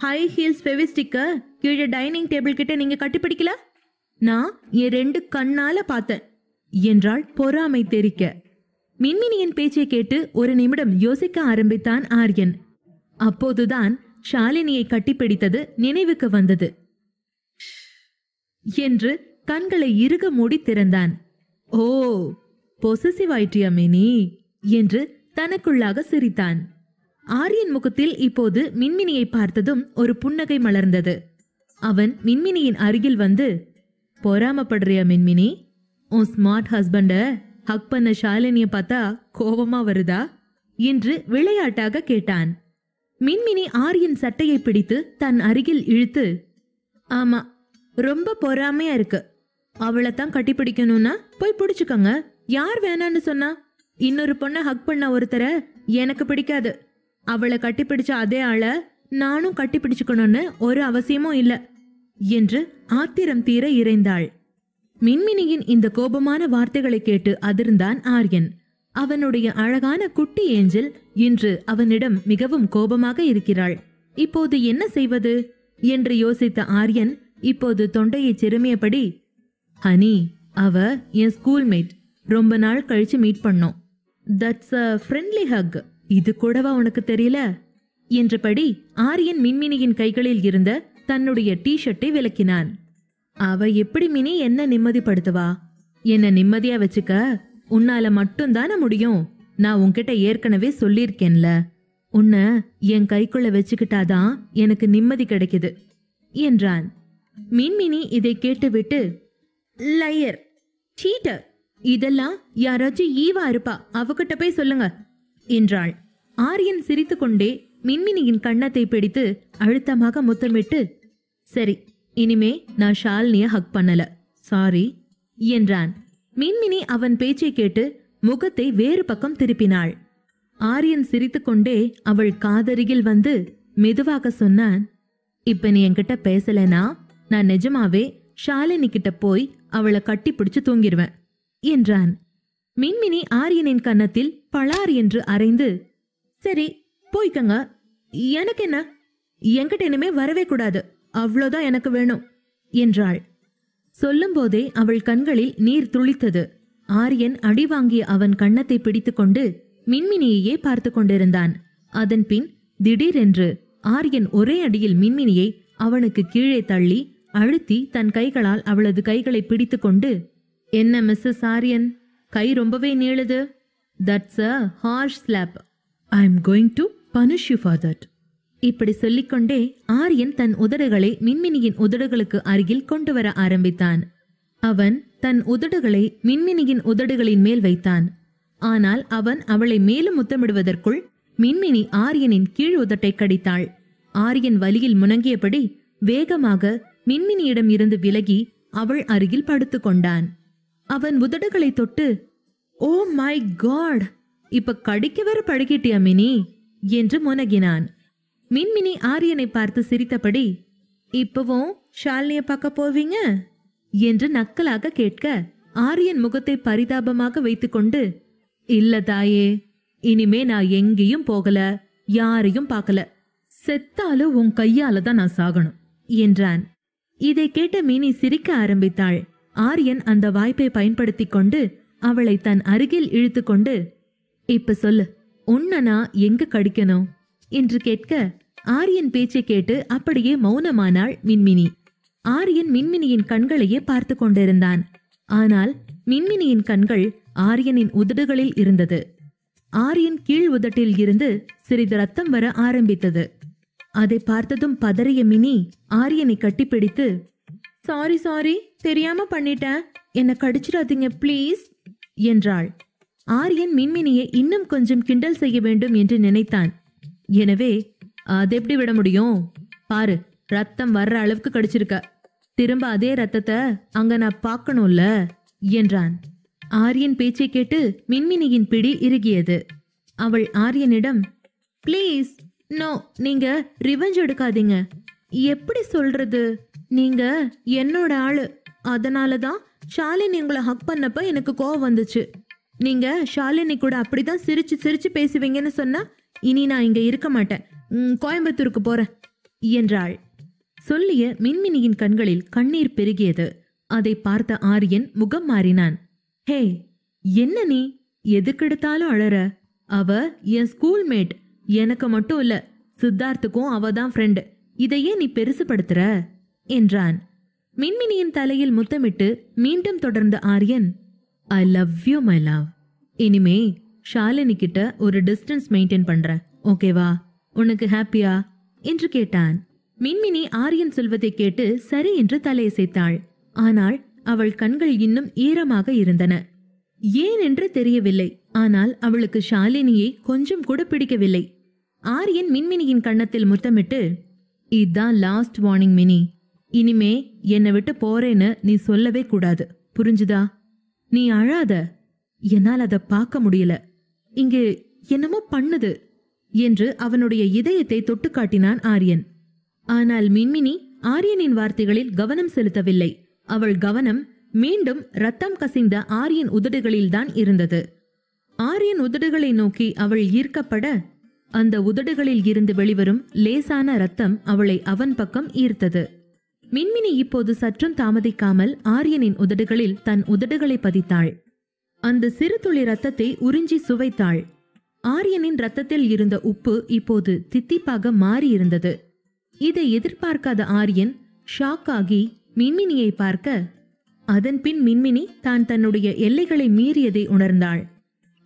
ஹை ஹீல்ஸ் ஃபெவிஸ்டிக்க கீழே டைனிங் டேபிள் கிட்ட நீங்க கட்டிப்பிடிக்கல? நான் என் 2 கண்ணால பார்த்தேன் என்றாள் பொறாமை தெரிக்க. மின்மினியின் பேச்சை கேட்டு ஒரு நிமிடம் யோசிக்க ஆரம்பித்தான் ஆரியன். அப்போதுதான் ஷாலினியை கட்டிப்பிடித்தது நினைவுக்கு வந்தது. என்று கண்களை இறுக மூடி திறந்தான். ஓ, பொசசிவ் ஆயிற்றியா மினி என்று தனக்குள்ளாக சிரித்தான். ஆரியன் முகத்தில் இப்போது மின்மினியை பார்த்ததும் ஒரு புன்னகை மலர்ந்தது. அவன் மின்மினியின் அருகில் வந்து, பொறாமப்படுறியா மின்மினி? உன் ஸ்மார்ட் ஹஸ்பண்ட ஹக் பண்ண ஷாலினிய பார்த்தா கோபமா வருதா என்று விளையாட்டாக கேட்டான். மின்மினி ஆரியன் சட்டையை பிடித்து தன் அருகில் இழுத்து, ஆமா, ரொம்ப பொறாமையா இருக்கு. அவளை தான் கட்டிப்பிடிக்கணும்னா போய் பிடிச்சுக்கோங்க. யார் வேணான்னு சொன்னா? இன்னொரு பொண்ணை ஹக் பண்ண ஒருத்தர எனக்கு பிடிக்காது. அவளை கட்டிப்பிடிச்ச அதே ஆளை நானும் கட்டிப்பிடிச்சுக்கணும்னு ஒரு அவசியமும் இல்ல என்று ஆத்திரம் தீர இறைந்தாள். மின்மினியின் இந்த கோபமான வார்த்தைகளை கேட்டு அதிர்ந்தான் ஆரியன். அவனுடைய அழகான குட்டி ஏஞ்சல் இன்று அவனிடம் மிகவும் கோபமாக இருக்கிறாள். இப்போது என்ன செய்வது என்று யோசித்த ஆரியன் இப்போது தொண்டையை சிறுமியபடி, ஹனி, அவ என் ஸ்கூல்மேட், ரொம்ப நாள் கழிச்சு மீட் பண்ணோம். That's a friendly hug. இது கூடவா உனக்கு தெரியல என்றபடி ஆரியன் மின்மினியின் கைகளில் இருந்த தன்னுடைய டி-ஷர்ட்டை விலக்கினான். அவ எப்படி மினி என்ன நிம்மதிப்படுத்துவா? என்ன நிம்மதியா வச்சுக்க உன்னால மட்டும்தானே முடியும். நான் உன்கிட்ட ஏற்கனவே சொல்லியிருக்கேன்ல, உன்னை என் கைக்குள்ள வச்சுக்கிட்டாதான் எனக்கு நிம்மதி கிடைக்குது என்றான். மின்மினி இதை கேட்டுவிட்டு, லயர், சீட்டர், இதெல்லாம் யாராச்சும் ஈவா இருப்பா, அவகிட்ட போய் சொல்லுங்க என்றாள். ஆரியன் சிரித்துக்கொண்டே மின்மினியின் கன்னத்தை பிடித்து அழுத்தமாக முத்தமிட்டு, சரி, இனிமே நான் ஷாலினிய ஹக் பண்ணல, சாரி என்றான். மின்மினி அவன் பேச்சை கேட்டு முகத்தை வேறு பக்கம் திருப்பினாள். ஆரியன் சிரித்துக்கொண்டே அவள் காதருகில் வந்து மெதுவாக சொன்னான், இப்ப நீ என்கிட்ட பேசலனா நான் நிஜமாவே ஷாலினி கிட்ட போய் அவளை கட்டி பிடிச்சு தூங்கிடுவேன் என்றான். மின்மினி ஆரியனின் கன்னத்தில் பளார் என்று அரைந்து, சரி போய்க்கங்க, எனக்கு என்ன, என்கிட்ட இனிமே வரவே கூடாது, அவ்வளோதான் எனக்கு வேணும் என்றாள். சொல்லும் போதே அவள் கண்களில் நீர் துளித்தது. ஆரியன் அடி வாங்கிய அவன் கன்னத்தை பிடித்துக்கொண்டு மின்மினியையே பார்த்து கொண்டிருந்தான். அதன் பின் திடீரென்று ஆரியன் ஒரே அடியில் மின்மினியை அவனுக்கு கீழே தள்ளி அழுத்தி தன் கைகளால் அவளது கைகளை பிடித்து கொண்டு, என்ன மிஸ்ஸஸ் ஆரியன், கை ரொம்பவே நீளுது. That's a harsh slap. I am going to punish you for that. இப்படி சொல்லிக்கொண்டே ஆரியன் தன் உதடுகளை மின்மினியின் உதடுகளுக்கு அருகில் கொண்டு வர ஆரம்பித்தான். அவன் தன் உதடுகளை மின்மினியின் உதடுகளின் மேல் வைத்தான். ஆனால் அவன் அவளை மேலும் முத்தமிடுவதற்குள் மின்மினி ஆரியனின் கீழ் உதட்டை கடித்தாள். ஆரியன் வலியில் முணங்கியபடி வேகமாக மின்மினியிடம் இருந்து விலகி அவள் அருகில் படுத்து கொண்டான். அவன் உதடுகளை தொட்டு, ஓ மை காட், இப்ப கடிக்க வேற பழகிட்டியா மினி என்று முனகினான். மின்மினி ஆரியனை பார்த்து சிரித்தபடி, இப்பவும் ஷாலினிய பார்க்க போவீங்க என்று நக்கலாக கேட்க ஆரியன் முகத்தை பரிதாபமாக வைத்துக்கொண்டு, இல்ல தாயே, இனிமே நான் எங்கேயும் போகல, யாரையும் பார்க்கல, செத்தாலும் உன் கையால தான் நான் சாகணும் என்றான். இதை கேட்ட மினி சிரிக்க ஆரம்பித்தாள். ஆரியன் அந்த வாய்ப்பை பயன்படுத்தி கொண்டு அவளை தன் அருகில் இழுத்து கொண்டு, இப்ப சொல்லு, உன்னை நான் எங்க கடிக்கணும் என்று கேட்க ஆரியன் பேச்சை கேட்டு அப்படியே மௌனமானாள் மின்மினி. ஆரியன் மின்மினியின் கண்களையே பார்த்து கொண்டிருந்தான். ஆனால் மின்மினியின் கண்கள் ஆரியனின் உதடுகளில் இருந்தது. ஆரியன் கீழ் உதட்டில் இருந்து சிறிது ரத்தம் வர ஆரம்பித்தது. அதை பார்த்ததும் பதறிய மினி ஆரியனை கட்டிப்பிடித்து, சாரி சாரி, தெரியாம பண்ணிட்டேன், என்ன கடிச்சிடாதீங்க ப்ளீஸ் என்றாள். ஆரியன் மின்மினியை இன்னும் கொஞ்சம் கிண்டல் செய்ய வேண்டும் என்று நினைத்தான். எனவே அது எப்படி விட முடியும்? பாரு, ரத்தம் வர்ற அளவுக்கு கடிச்சிருக்க. திரும்ப அதே ரத்தத்தை அங்க நான் பார்க்கணும்ல என்றான். ஆரியன் பேச்சை கேட்டு மின்மினியின் பிடி இறுகியது. அவள் ஆரியனிடம், ப்ளீஸ் நோ, நீங்க ரிவெஞ்ச் எடுக்காதீங்க. எப்படி சொல்றது, நீங்க என்னோட ஆளு. அதனாலதான் ஷாலினி உங்களை ஹக் பண்ணப்ப எனக்கு கோவம் வந்துச்சு. நீங்க ஷாலினி கூட அப்படிதான் சிரிச்சு சிரிச்சு பேசுவீங்கன்னு சொன்னா இனி நான் இங்க இருக்க மாட்டேன், கோயம்புத்தூருக்கு போறேன் என்றாள். சொல்லிய மின்மினியின் கண்களில் கண்ணீர் பெருகியது. அதை பார்த்த ஆரியன் முகம் மாறினான். ஹே, என்ன நீ எதுக்கெடுத்தாலும் அழற? அவ என் ஸ்கூல்மேட். எனக்கு மட்டும் இல்ல, சித்தார்த்துக்கும் அவதான் ஃப்ரெண்டு. இதையே நீ பெருசுபடுத்துற என்றான். மின்மினியின் தலையில் முத்தமிட்டு மீண்டும் தொடர்ந்த Aryan, I love you my love. இனிமே ஷாலினி கிட்ட ஒரு டிஸ்டன்ஸ் மெயின்டைன் பண்றேன், ஓகேவா? உனக்கு ஹாப்பியா என்று கேட்டான். மின்மினி ஆரியன் சொல்வதை கேட்டு சரி என்று தலையசைத்தாள். ஆனால் அவள் கண்கள் இன்னும் ஈரமாக இருந்தன. ஏன் என்று தெரியவில்லை. ஆனால் அவளுக்கு ஷாலினியை கொஞ்சம் கூட பிடிக்கவில்லை. ஆரியன் மின்மினியின் கன்னத்தில் முத்தமிட்டு, இதுதான் லாஸ்ட் வார்னிங் மினி. இனிமே என்னை விட்டு போறேன்னு நீ சொல்லவே கூடாது, புரிஞ்சுதா? நீ அழாத, என்னால் அதை பார்க்க முடியல. இங்கு என்னமோ பண்ணுது என்று அவனுடைய இதயத்தை தொட்டு காட்டினான் ஆரியன். ஆனால் மின்மினி ஆரியனின் வார்த்தைகளில் கவனம் செலுத்தவில்லை. அவள் கவனம் மீண்டும் ரத்தம் கசிந்த ஆரியன் உதடுகளில்தான் இருந்தது. ஆரியன் உதடுகளை நோக்கி அவள் ஈர்க்கப்பட அந்த உதடுகளில் இருந்து வெளிவரும் லேசான ரத்தம் அவளை அவன் பக்கம் ஈர்த்தது. மின்மினி இப்போது சற்றும் தாமதிக்காமல் ஆரியனின் உதடுகளில் தன் உதடுகளை பதித்தாள். அந்த சிறு துளி ரத்தத்தை உறிஞ்சி சுவைத்தாள். ஆரியனின் ரத்தத்தில் இருந்த உப்பு இப்போது தித்திப்பாக மாறியிருந்தது. இதை எதிர்பார்க்காத ஆரியன் ஷாக் ஆகி மின்மினியை பார்க்க, அதன் பின் மின்மினி தான் தன்னுடைய எல்லைகளை மீறியதை உணர்ந்தாள்.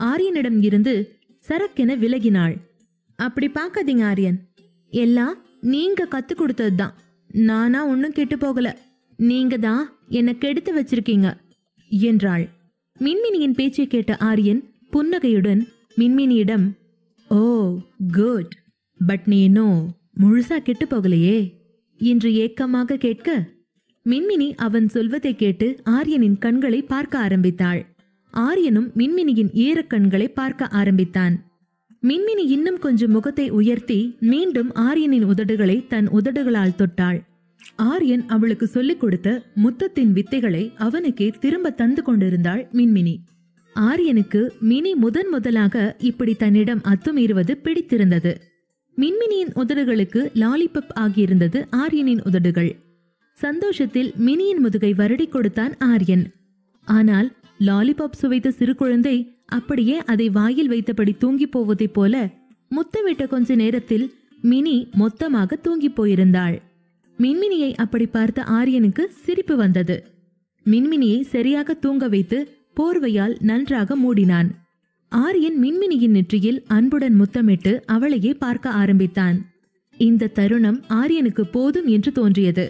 ஆரியனிடம் இருந்து சரக்கென விலகினாள். அப்படி பார்க்காதீங்க ஆரியன், எல்லாம் நீங்க கத்து கொடுத்ததுதான். நானா ஒன்னும் கெட்டு போகல, நீங்க தான் என்ன கெடுத்து வச்சிருக்கீங்க என்றாள். மின்மினியின் பேச்சை கேட்ட ஆரியன் புன்னகையுடன் மின்மினியிடம், ஓ குட், பட் நீ இன்னும் முழுசா கெட்டு போகலையே என்று ஏக்கமாக கேட்க, மின்மினி அவன் சொல்வதை கேட்டு ஆரியனின் கண்களை பார்க்க ஆரம்பித்தாள். ஆரியனும் மின்மினியின் ஈரக்கண்களை பார்க்க ஆரம்பித்தான். மின்மினி இன்னும் கொஞ்சம் முகத்தை உயர்த்தி மீண்டும் ஆரியனின் உதடுகளை தன் உதடுகளால் தொட்டாள். ஆரியன் அவளுக்கு சொல்லிக் கொடுத்த முத்தத்தின் வித்தைகளை அவனுக்கே திரும்ப தந்து கொண்டிருந்தாள் மின்மினி. ஆரியனுக்கு மினி முதலாக இப்படி தன்னிடம் அத்துமீறுவது பிடித்திருந்தது. மின்மினியின் உதடுகளுக்கு லாலிபப் ஆகியிருந்தது ஆரியனின் உதடுகள். சந்தோஷத்தில் மினியின் முதுகை வருடி கொடுத்தான் ஆரியன். ஆனால் லாலிபாப் சுவைத்த சிறு குழந்தை அப்படியே அதை வாயில் வைத்தபடி தூங்கி போவதைப் போல முத்தமிட்ட கொஞ்ச நேரத்தில் மினி மொத்தமாக தூங்கி போயிருந்தாள். மின்மினியை அப்படி பார்த்த ஆரியனுக்கு சிரிப்பு வந்தது. மின்மினியை சரியாக தூங்க வைத்து போர்வையால் நன்றாக மூடினான். ஆரியன் மின்மினியின் நெற்றியில் அன்புடன் முத்தமிட்டு அவளையே பார்க்க ஆரம்பித்தான். இந்த தருணம் ஆரியனுக்கு போதும் என்று தோன்றியது.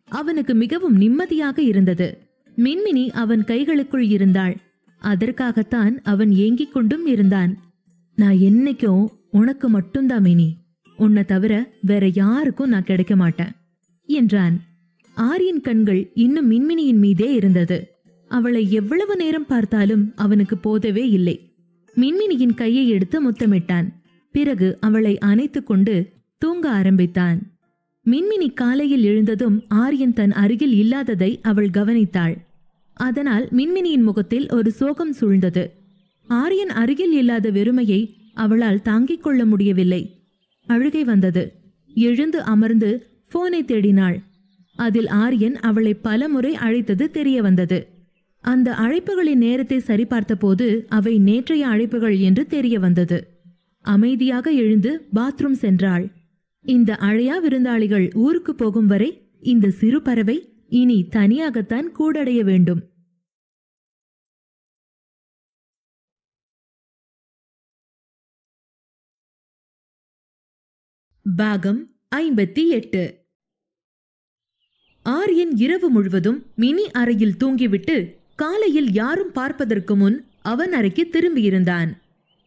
அவனுக்கு மிகவும் நிம்மதியாக இருந்தது. மின்மினி அவன் கைகளுக்குள் இருந்தாள். அதற்காகத்தான் அவன் ஏங்கிக் கொண்டும் இருந்தான். நான் என்னைக்கும் உனக்கு மட்டும்தான் மினி, உன்னை தவிர வேற யாருக்கும் நான் கிடைக்க மாட்டேன் என்றான். ஆரியன் கண்கள் இன்னும் மின்மினியின் மீதே இருந்தது. அவளை எவ்வளவு நேரம் பார்த்தாலும் அவனுக்கு போதவே இல்லை. மின்மினியின் கையை எடுத்து முத்தமிட்டான். பிறகு அவளை அணைத்துக் கொண்டு தூங்க ஆரம்பித்தான். மின்மினி காலையில் எழுந்ததும் ஆரியன் தன் அருகில் இல்லாததை அவள் கவனித்தாள். அதனால் மின்மினியின் முகத்தில் ஒரு சோகம் சூழ்ந்தது. ஆரியன் அருகில் இல்லாத வெறுமையை அவளால் தாங்கிக் கொள்ள முடியவில்லை. அழுகை வந்தது. எழுந்து அமர்ந்து போனை தேடினாள். அதில் ஆரியன் அவளை பலமுறை அழைத்தது தெரிய வந்தது. அந்த அழைப்புகளின் நேரத்தை சரிபார்த்த போது அவை நேற்றைய அழைப்புகள் என்று தெரிய வந்தது. அமைதியாக எழுந்து பாத்ரூம் சென்றாள். இந்த அழையா விருந்தாளிகள் ஊருக்கு போகும் வரை இந்த சிறு பறவை இனி தனியாகத்தான் கூடடைய வேண்டும். பாகம் 58. ஆரியன் இரவு முழுவதும் மினி அறையில் தூங்கிவிட்டு காலையில் யாரும் பார்ப்பதற்கு முன் அவன் அறைக்கு திரும்பியிருந்தான்.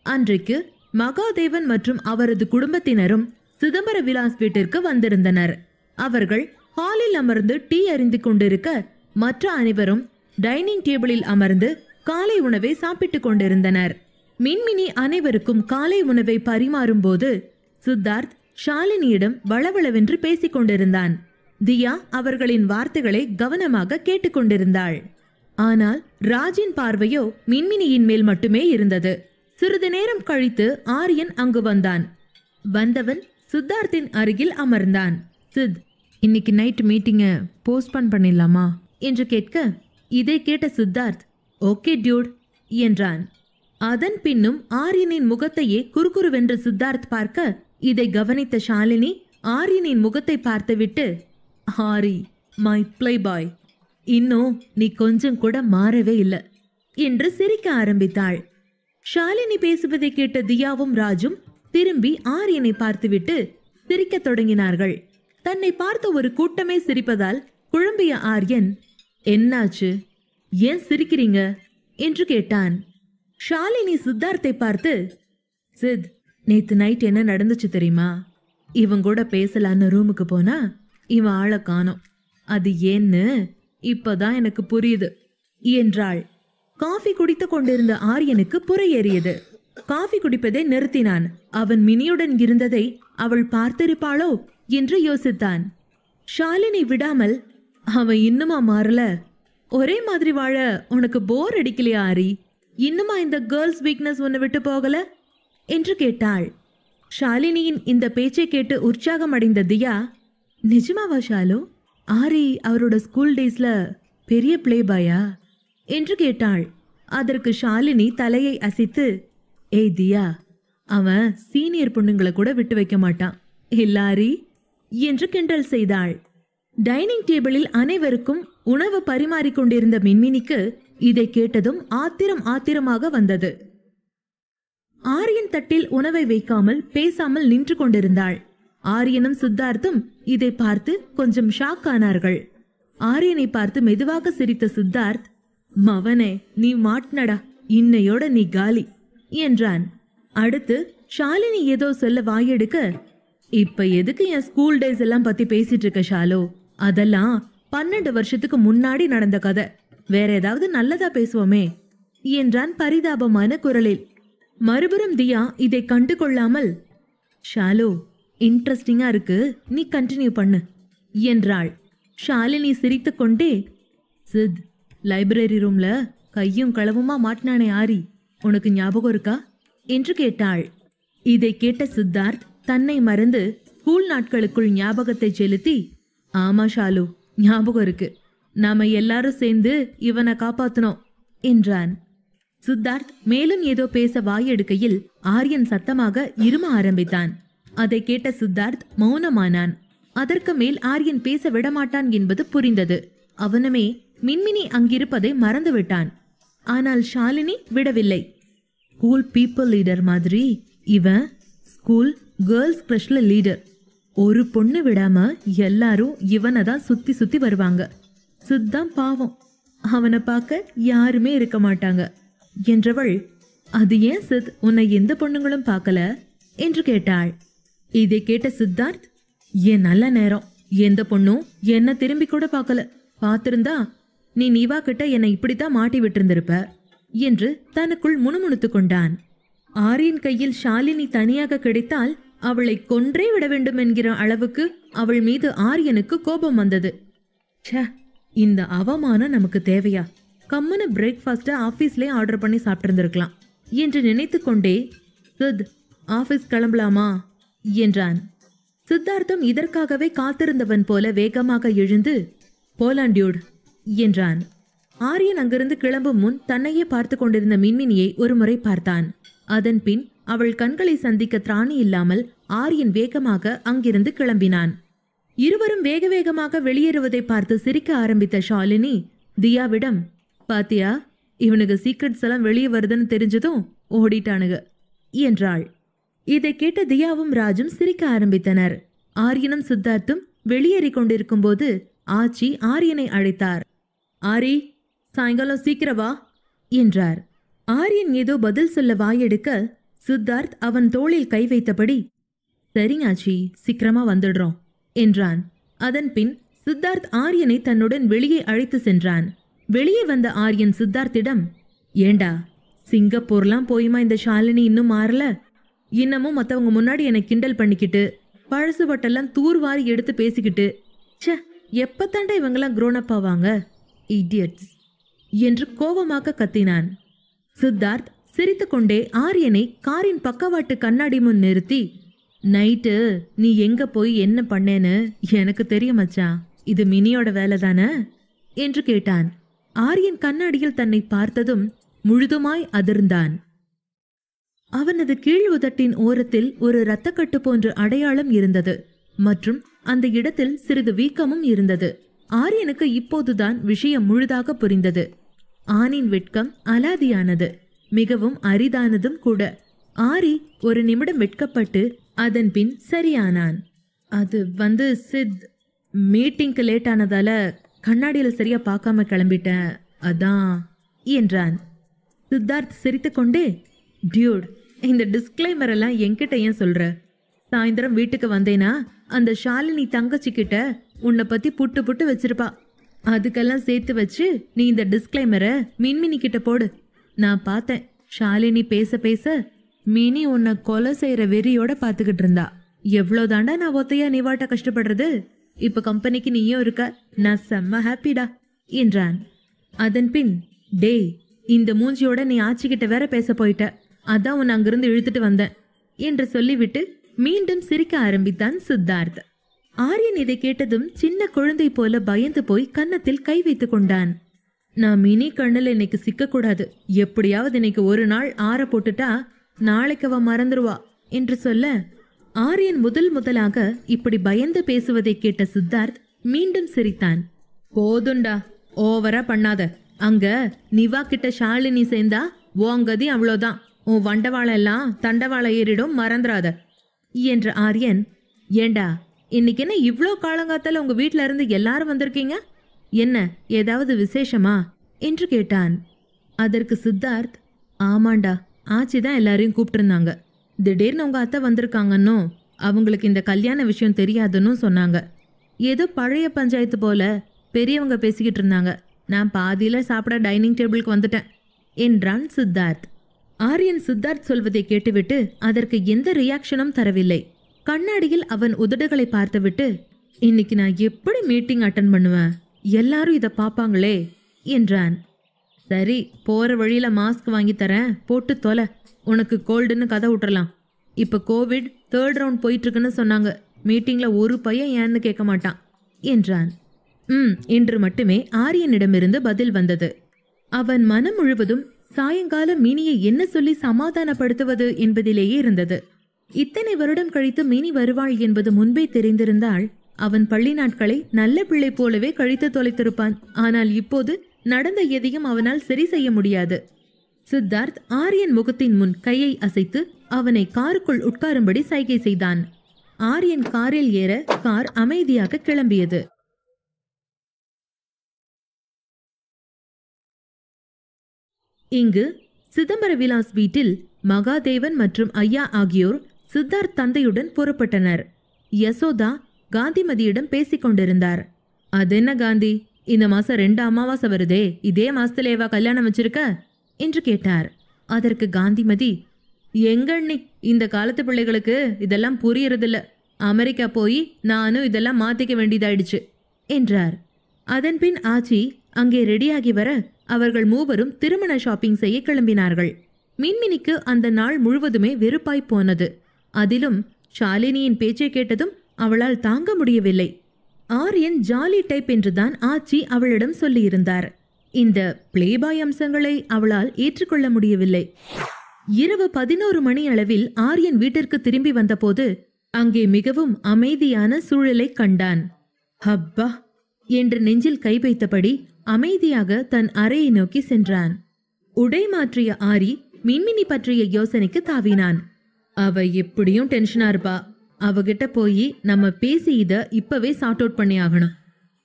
அன்றைக்கு மகாதேவன் மற்றும் அவரது குடும்பத்தினரும் சிதம்பர விலாஸ் வீட்டிற்கு வந்திருந்தனர். அவர்கள் ஹாலில் அமர்ந்து டீ அருந்திக் கொண்டிருக்க மற்ற அனைவரும் டைனிங் டேபிளில் அமர்ந்து காலை உணவை சாப்பிட்டுக் கொண்டிருந்தனர். மின்மினி அனைவருக்கும் காலை உணவை பரிமாறும் போது சித்தார்த் ஷாலினியிடம் வளவளவென்று பேசிக் கொண்டிருந்தான். தியா அவர்களின் வார்த்தைகளை கவனமாக கேட்டுக்கொண்டிருந்தாள். ஆனால் ராஜின் பார்வையோ மின்மினியின் மேல் மட்டுமே இருந்தது. சிறிது நேரம் கழித்து ஆரியன் அங்கு வந்தான். வந்தவன் சித்தார்த்தின் அருகில் அமர்ந்தான். சித், இன்னைக்கு நைட் மீட்டிங்க போஸ்ட்போன் பண்ணிடலாமா என்று கேட்க, இதை கேட்ட சித்தார்த் ஓகே டியூட் என்றான். அதன் பின்னும் ஆரியனின் முகத்தையே குறுகுறுவென்று சித்தார்த் பார்க்க, இதை கவனித்த ஷாலினி ஆரியனின் முகத்தை பார்த்துவிட்டு, ஆரி மை பிளே பாய், இன்னும் நீ கொஞ்சம் கூட மாறவே இல்லை என்று சிரிக்க ஆரம்பித்தாள். ஷாலினி பேசுவதை கேட்ட தியாவும் ராஜும் திரும்பி ஆரியனை பார்த்துவிட்டு சிரிக்க தொடங்கினார்கள். தன்னை பார்த்த ஒரு கூட்டமே சிரிப்பதால் குழம்பிய ஆரியன், என்னாச்சு, ஏன் சிரிக்கிறீங்க என்று கேட்டான். ஷாலினி சித்தார்த்தை பார்த்து, சித், நேத்து நைட் என்ன நடந்துச்சு தெரியுமா? இவன் கூட பேசலான்னு ரூமுக்கு போனா இவன் ஆளை காணோம். அது ஏன்னு இப்பதான் எனக்கு புரியுது என்றாள். காஃபி குடித்து கொண்டிருந்த ஆரியனுக்கு புறையேறியது. காஃபி குடிப்பதை நிறுத்தினான். அவன் மினியுடன் இருந்ததை அவள் பார்த்திருப்பாளோ என்று யோசித்தான். ஷாலினி விடாமல், அவன் இன்னுமா மாறல? ஒரே மாதிரி வாழ உனக்கு போர் அடிக்கலையா ஆரி? இன்னுமா இந்த கேர்ள்ஸ் வீக்னஸ் ஒன்னு விட்டு போகல என்று கேட்டாள். ஷாலினியின் இந்த பேச்சை கேட்டு உற்சாகம் அடைந்த தியா, நிஜமாவா ஷாலு? ஆரி அவரோட ஸ்கூல் டேஸ்ல பெரிய பிளே பாயா என்று கேட்டாள். அதற்கு ஷாலினி தலையை அசைத்து, ஏய் தியா, அவன் சீனியர் பொண்ணுங்களை கூட விட்டு வைக்க மாட்டான் எல்லாரி என்று கிண்டல் செய்தாள். டைனிங் டேபிளில் அனைவருக்கும் உணவு பரிமாறிக்கொண்டிருந்த மின்மினிக்கு இதை கேட்டதும் ஆத்திரமாக வந்தது. ஆரியன் தட்டில் உணவை வைக்காமல் பேசாமல் நின்று கொண்டிருந்தாள். ஆரியனும் சித்தார்த்தும் இதை பார்த்து கொஞ்சம் ஷாக் ஆனார்கள். ஆரியனை பார்த்து மெதுவாக சிரித்த சித்தார்த், மவனே நீ மாட்னடா, இன்னையோட நீ காலி என்றான். அடுத்து ஷாலினி ஏதோ சொல்ல வாயெடுக்க, இப்ப எதுக்கு என் ஸ்கூல் டேஸ் எல்லாம் பத்தி பேசிட்டு இருக்க ஷாலு? அதெல்லாம் 12 வருஷத்துக்கு முன்னாடி நடந்த கதை. வேற ஏதாவது நல்லதா பேசுவோமே என்றான் பரிதாபமான குரலில். மறுபுறம் தியா இதை கண்டு கொள்ளாமல், ஷாலு இன்ட்ரெஸ்டிங்கா இருக்கு, நீ கண்டினியூ பண்ணு என்றாள். ஷாலினி சிரித்து கொண்டே, சித், லைப்ரரி ரூம்ல கையும் களவுமா மாட்டினானே ஆரி, உனக்கு ஞாபகம் இருக்கா என்று கேட்டாள். இதை கேட்ட சித்தார்த் தன்னை மறந்து ஸ்கூல் நாட்களுக்குள் ஞாபகத்தை செலுத்தி, ஆமா ஷாலு, ஞாபகம் இருக்கு, நாம எல்லாரும் சேர்ந்து இவனை காப்பாத்தினோம் என்றான். சித்தார்த் மேலும் ஏதோ பேச வாயெடுக்கையில் ஆரியன் சத்தமாக இரும ஆரம்பித்தான். அதை கேட்ட சித்தார்த் மௌனமானான். அதற்கு மேல் ஆரியன் பேச விடமாட்டான் என்பது புரிந்தது. அவனுமே மின்மினி அங்கிருப்பதை மறந்துவிட்டான். ஆனால் ஷாலினி விடவில்லை. ஸ்கூல் பீப்புள் லீடர் மாதிரி இவன் ஸ்கூல் கேர்ள்ஸ் கிரஷ்ல லீடர். ஒரு பொண்ணு விடாம எல்லாரும் இவனை தான் சுத்தி சுத்தி வருவாங்க. சித்தான் பாவம், அவனை பார்க்க யாருமே இருக்க மாட்டாங்க என்றவள், அது ஏன் சித், உன்னை எந்த பொண்ணுங்களும் பார்க்கல என்று கேட்டாள். இதை கேட்ட சித்தார்த், என் நல்ல நேரம், எந்த பொண்ணும் என்ன திரும்பி கூட பார்க்கல. பார்த்திருந்தா நீ நீவா கிட்ட என்னை இப்படித்தான் மாட்டி விட்டிருந்திருப்ப என்று தனக்குள் முணுமுணுத்து கொண்டான். ஆரியன் கையில் ஷாலினி தனியாக கிடைத்தால் அவளை கொன்றே விட வேண்டும் என்கிற அளவுக்கு அவள் மீது ஆரியனுக்கு கோபம் வந்தது. ச்சே, இந்த அவமானம் நமக்கு தேவையா? கம்முன்னு பிரேக்ஃபாஸ்ட ஆபீஸ்லயே ஆர்டர் பண்ணி சாப்பிட்டிருந்திருக்கலாம் என்று நினைத்து கொண்டே, சித், ஆபீஸ் கிளம்பலாமா என்றான். சித்தார்த்தம் இதற்காகவே காத்திருந்தவன் போல வேகமாக எழுந்து, போலான் டியூட் என்றான். ஆரியன் அங்கிருந்து கிளம்பும் முன் தன்னையே பார்த்து கொண்டிருந்த மின்மினியை ஒரு முறை பார்த்தான். அதன் பின் அவள் கண்களை சந்திக்க திராணி இல்லாமல் ஆரியன் வேகமாக அங்கிருந்து கிளம்பினான். இருவரும் வேக வேகமாக வெளியேறுவதை பார்த்து சிரிக்க ஆரம்பித்த ஷாலினி தியாவிடம், பாத்தியா, இவனுக்கு சீக்ரெட்ஸ் எல்லாம் வெளியே வருதுன்னு தெரிஞ்சதும் ஓடிட்டானுங்க என்றாள். இதை கேட்ட தியாவும் ராஜும் சிரிக்க ஆரம்பித்தனர். ஆரியனும் சித்தார்த்தும் வெளியேறி கொண்டிருக்கும் போது ஆச்சி ஆரியனை அழைத்தார். ஆரி, சாயங்காலம் சீக்கிரவா என்றார். ஆரியன் ஏதோ பதில் சொல்ல வாயெடுக்க சித்தார்த் அவன் தோளில் கை வைத்தபடி, சரிங்க ஆச்சி, சீக்கிரமா வந்துடுறோம் என்றான். அதன் பின் சித்தார்த் ஆரியனை தன்னுடன் வெளியே அழைத்து சென்றான். வெளியே வந்த ஆரியன் சித்தார்த்திடம், ஏண்டா சிங்கப்பூர்லாம் போயுமா இந்த ஷாலினி இன்னும் மாறல? இன்னமும் மத்தவங்க முன்னாடி என்னை கிண்டல் பண்ணிக்கிட்டு பழசு பட்டெல்லாம் தூர்வாரி எடுத்து பேசிக்கிட்டு, ச்சே, எப்பத்தாண்டா இவங்கெல்லாம் க்ரோனப் ஆவாங்க, இடியட்ஸ் என்று கோபமாக கத்தினான். சித்தார்த் சிரித்துக்கொண்டே ஆரியனை காரின் பக்கவாட்டு கண்ணாடி முன் நிறுத்தி, நைட்டு நீ எங்க போய் என்ன பண்ணேன்னு எனக்கு தெரியும் மச்சான், இது மினியோட வேலை தானே என்று கேட்டான். ஆரியன் கண்ணாடியில் தன்னை பார்த்ததும் முழுதுமாய் அதிர்ந்தான். அவனது கீழ் உதட்டின் ஓரத்தில் ஒரு இரத்தக்கட்டு போன்ற அடையாளம் இருந்தது மற்றும் அந்த இடத்தில் சிறிது வீக்கமும் இருந்தது. ஆரியனுக்கு இப்போதுதான் விஷயம் முழுதாக புரிந்தது. ஆணின் வெட்கம் அலாதியானது, மிகவும் அரிதானதும் கூட. ஆரி ஒரு நிமிடம் வெட்கப்பட்டு அதன் பின் சரியானான். அது சித், மீட்டிங்க்கு லேட் ஆனதால கண்ணாடியில் சரியா பார்க்காம கிளம்பிட்டேன், அதான் என்றான். சித்தார்த் சிரித்துக்கொண்டே, டியூட், இந்த டிஸ்க்ளைமர் எல்லாம் என்கிட்ட ஏன் சொல்ற? சாயந்தரம் வீட்டுக்கு வந்தேனா அந்த ஷாலினி தங்கச்சி கிட்ட உன்னை பத்தி புட்டு புட்டு வச்சிருப்பா. அதுக்கெல்லாம் சேர்த்து வச்சு நீ இந்த டிஸ்க்ளைமரை மின்மினி கிட்ட போடு. நான் பார்த்தேன், ஷாலினி பேச பேச மினி உன்னை கொலை செய்யற வெறியோட பாத்துக்கிட்டு இருந்தா. எவ்வளவுதாண்டா நான் ஒத்தையா நீவாட்ட கஷ்டப்படுறது? இப்ப கம்பெனிக்கு நீயும் இருக்க, நான் செம்ம ஹாப்பிடா என்றான். அதன் பின், டேய், இந்த மூஞ்சியோட நீ ஆச்சிக்கிட்ட வேற பேச போயிட்ட, அதான் உன் அங்கிருந்து இழுத்துட்டு வந்தேன் என்று சொல்லிவிட்டு மீண்டும் சிரிக்க ஆரம்பித்தான் சித்தார்த். ஆரியன் இதை கேட்டதும் சின்ன குழந்தை போல பயந்து போய் கன்னத்தில் கை வைத்துக் கொண்டான். நான் மினி கண்ணுல இன்னைக்கு சிக்க கூடாது, எப்படியாவது இன்னைக்கு ஒரு நாள் ஆற போட்டுட்டா நாளைக்கு அவ மறந்துருவா என்று சொல்ல, ஆரியன் முதலாக இப்படி பயந்து பேசுவதை கேட்ட சித்தார்த் மீண்டும் சிரித்தான். போதுண்டா, ஓவரா பண்ணாத. அங்க நிவா கிட்ட ஷாலினி சேர்ந்தா ஓங்கதி அவ்வளோதான், உன் வண்டவாளம் எல்லாம் தண்டவாளம் ஏறிடும், மறந்துடாத என்ற ஆரியன், ஏண்டா இன்னைக்கு என்ன இவ்ளோ காலங்காத்தால உங்க வீட்ல இருந்து எல்லாரும் வந்திருக்கீங்க? என்ன ஏதாவது விசேஷமா என்று கேட்டான். அதற்கு சித்தார்த், ஆமாண்டா, ஆச்சிதான் எல்லாரையும் கூப்பிட்டுருந்தாங்க. திடீர்னு உங்க அத்தை வந்திருக்காங்கன்னு, அவங்களுக்கு இந்த கல்யாண விஷயம் தெரியாதுன்னு சொன்னாங்க. ஏதோ பழைய பஞ்சாயத்து போல பெரியவங்க பேசிக்கிட்டு இருந்தாங்க. நான் பாதியில சாப்பிட டைனிங் டேபிளுக்கு வந்துட்டேன் என்றான் சித்தார்த். ஆரியன் சித்தார்த் சொல்வதை கேட்டுவிட்டு அதற்கு எந்த ரியாக்ஷனும் தரவில்லை. கண்ணாடியில் அவன் உதடுகளை பார்த்துவிட்டு, இன்னைக்கு நான் எப்படி மீட்டிங் அட்டன் பண்ணுவேன், எல்லாரும் இதை பாப்பாங்களே என்றான். சரி, போற வழியில மாஸ்க் வாங்கி தரேன், போட்டு தொலை, உனக்கு கோல்டுன்னு கதை விட்டுறலாம். இப்ப கோவிட் 3rd ரவுண்ட் போயிட்டு இருக்குன்னு சொன்னாங்க, மீட்டிங்ல ஒரு பையன் ஏன்னு கேட்க மாட்டான் என்றான். என்று மட்டுமே ஆரியனிடமிருந்து பதில் வந்தது. அவன் மனம் முழுவதும் சாயங்காலம் மினியை என்ன சொல்லி சமாதானப்படுத்துவது என்பதிலேயே இருந்தது. இத்தனை வருடம் கழித்து மினி வருவாள் என்பது முன்பே தெரிந்திருந்தால் அவன் பள்ளி நாட்களை நல்ல பிள்ளை போலவே கழித்து தொலைத்திருப்பான். ஆனால் இப்போது நடந்த எதையும் அவனால் சரி செய்ய முடியாது. சித்தார்த் ஆரியன் முகத்தின் முன் கையை அசைத்து அவனை காருக்குள் உட்காரும்படி சைகை செய்தான். ஆரியன் காரில் ஏற கார் அமைதியாக கிளம்பியது. இங்கு சிதம்பர விலாஸ் வீட்டில் மகாதேவன் மற்றும் ஐயா ஆகியோர் சித்தார்த் தந்தையுடன் புறப்பட்டனர். யசோதா காந்திமதியிடம் பேசிக் கொண்டிருந்தார். அதென்ன காந்தி, இந்த மாசம் 2 அமாவாசை வருதே, இதே மாசத்துலேவா கல்யாணம் வச்சிருக்க என்று கேட்டார். அதற்கு காந்திமதி, எங்கண்ணி, இந்த காலத்து பிள்ளைகளுக்கு இதெல்லாம் புரியறதில்ல. அமெரிக்கா போய் நானும் இதெல்லாம் மாத்திக்க வேண்டியதாயிடுச்சு என்றார். அதன்பின் ஆச்சி அங்கே ரெடியாகி வர அவர்கள் மூவரும் திருமண ஷாப்பிங் செய்ய கிளம்பினார்கள். மின்மினிக்கு அந்த நாள் முழுவதுமே வெறுப்பாய் போனது. அதிலும் ஷாலினியின் பேச்சை கேட்டதும் அவளால் தாங்க முடியவில்லை. ஆரியன் ஜாலி டைப் என்றுதான் ஆச்சி அவளிடம் சொல்லியிருந்தார். இந்த பிளேபாய் அம்சங்களை அவளால் ஏற்றுக்கொள்ள முடியவில்லை. இரவு 11 மணி அளவில் ஆரியன் வீட்டிற்கு திரும்பி வந்தபோது அங்கே மிகவும் அமைதியான சூழலை கண்டான். ஹப்பா என்று நெஞ்சில் கை வைத்தபடி அமைதியாக தன் அறையை நோக்கி சென்றான். உடை மாற்றிய ஆரி மின்மினி பற்றிய யோசனைக்கு தாவினான். அவ எப்படியும் டென்ஷனா இருப்பா, அவகிட்ட போய் நம்ம பேசி இத இப்பவே சார்ட் அவுட் பண்ணி ஆகணும்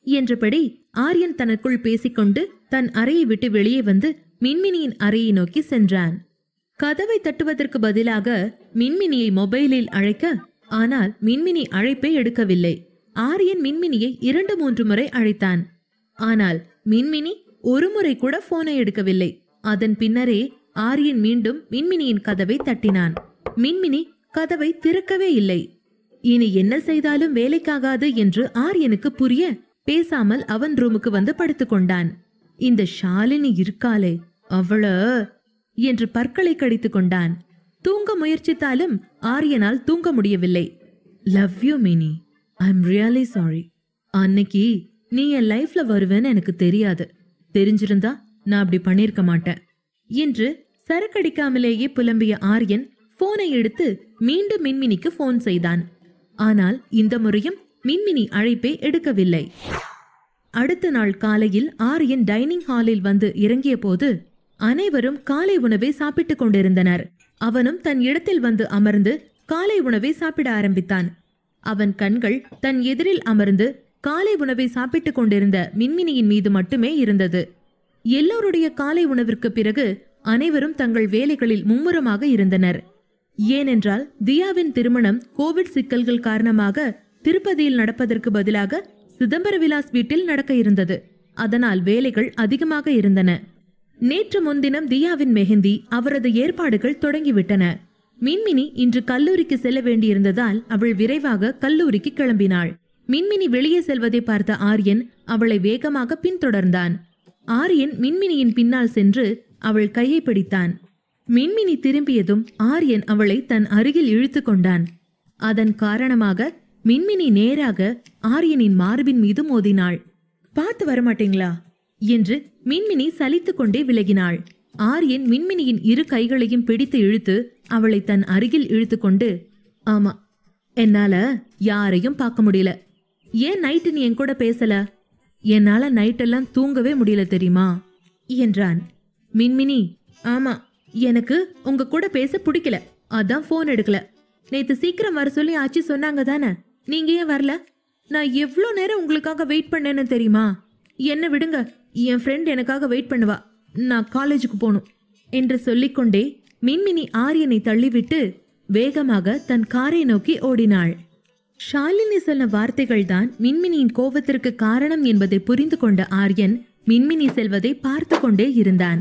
என்றபடி ஆரியன் தனக்குள் பேசிக்கொண்டு தன் அறையை விட்டு வெளியே வந்து மின்மினியின் அறையை நோக்கி சென்றான். கதவை தட்டுவதற்கு பதிலாக மின்மினியை மொபைலில் அழைக்க, ஆனால் மின்மினி அழைப்பை எடுக்கவில்லை. ஆரியன் மின்மினியை 2-3 முறை அழைத்தான். ஆனால் மின்மினி ஒரு முறை கூட போனை எடுக்கவில்லை. அதன் பின்னரே ஆரியன் மீண்டும் மின்மினியின் கதவை தட்டினான். மின்மினி கதவை திறக்கவே இல்லை. இனி என்ன செய்தாலும் வேலைக்காகாது என்று ஆரியனுக்கு புரிய பேசாமல் அவன் ரூமுக்கு வந்து படுத்துக்கொண்டான். இந்த ஷாலினி இருக்காளே அவள என்று பற்களை கடித்துக் கொண்டான். தூங்க முயற்சித்தாலும் ஆரியனால் தூங்க முடியவில்லை. Love you mini, I am really sorry. அன்னைக்கு நீ என் லைஃப்ல வருவேன்னு எனக்கு தெரியாது. தெரிஞ்சிருந்தா நான் அப்படி பண்ணிருக்க மாட்டேன் என்று சரக்கடிக்காமலேயே புலம்பிய ஆரியன் போனை எடுத்து மீண்டும் மின்மினிக்கு போன் செய்தான். ஆனால் இந்த முறையும் மின்மினி அழைப்பை எடுக்கவில்லை. அடுத்த நாள் காலையில் ஆரியன் டைனிங் ஹாலில் வந்து இறங்கிய போது அனைவரும் காலை உணவை சாப்பிட்டுக் கொண்டிருந்தனர். அவனும் தன் இடத்தில் வந்து அமர்ந்து காலை உணவை சாப்பிட ஆரம்பித்தான். அவன் கண்கள் தன் எதிரில் அமர்ந்து காலை உணவை சாப்பிட்டுக் கொண்டிருந்த மின்மினியின் மீது மட்டுமே இருந்தது. எல்லோருடைய காலை உணவிற்கு பிறகு அனைவரும் தங்கள் வேலைகளில் மும்முரமாக இருந்தனர். ஏனென்றால் தியாவின் திருமணம் கோவிட் சிக்கல்கள் காரணமாக திருப்பதியில் நடப்பதற்கு பதிலாக சிதம்பர விலாஸ் வீட்டில் நடக்க இருந்தது. அதனால் வேலைகள் அதிகமாக இருந்தன. நேற்று முன்தினம் தியாவின் மெஹந்தி, அவரது ஏற்பாடுகள் தொடங்கிவிட்டன. மின்மினி இன்று கல்லூரிக்கு செல்ல வேண்டியிருந்ததால் அவள் விரைவாக கல்லூரிக்கு கிளம்பினாள். மின்மினி வெளியே செல்வதை பார்த்த ஆரியன் அவளை வேகமாக பின்தொடர்ந்தான். ஆரியன் மின்மினியின் பின்னால் சென்று அவள் கையை பிடித்தான். மின்மினி திரும்பியதும் ஆரியன் அவளை தன் அருகில் இழுத்து கொண்டான். அதன் காரணமாக மின்மினி நேராக ஆரியனின் மார்பின் மீது மோதினாள். பார்த்து வரமாட்டீங்களா என்று மின்மினி சலித்துக் கொண்டே விலகினாள். ஆரியன் மின்மினியின் இரு கைகளையும் பிடித்து இழுத்து அவளை தன் அருகில் இழுத்து கொண்டு, ஆமா, என்னால யாரையும் பார்க்க முடியல. ஏன் நைட்டு நீ என் கூட பேசல? என்னால நைட்டெல்லாம் தூங்கவே முடியல தெரியுமா என்றான். மின்மினி, ஆமா, எனக்கு உங்க கூட பேச பிடிக்கல, அதான் போன் எடுக்கல. நேத்து சீக்கிரம் வர சொல்லி ஆச்சி சொன்னாங்க தானே, நீங்க ஏன் வரல? நான் எவ்வளோ நேரம் உங்களுக்காக வெயிட் பண்ணேன்னு தெரியுமா? என்ன விடுங்க, என் ஃப்ரெண்ட் எனக்காக வெயிட் பண்ணுவா, நான் காலேஜுக்கு போகணும் என்று சொல்லிக்கொண்டே மின்மினி ஆரியனை தள்ளிவிட்டு வேகமாக தன் காரை நோக்கி ஓடினாள். ஷாலினி சொன்ன வார்த்தைகள் தான் மின்மினியின் கோபத்திற்கு காரணம் என்பதை புரிந்து கொண்ட ஆரியன் மின்மினி செல்வதை பார்த்து கொண்டே இருந்தான்.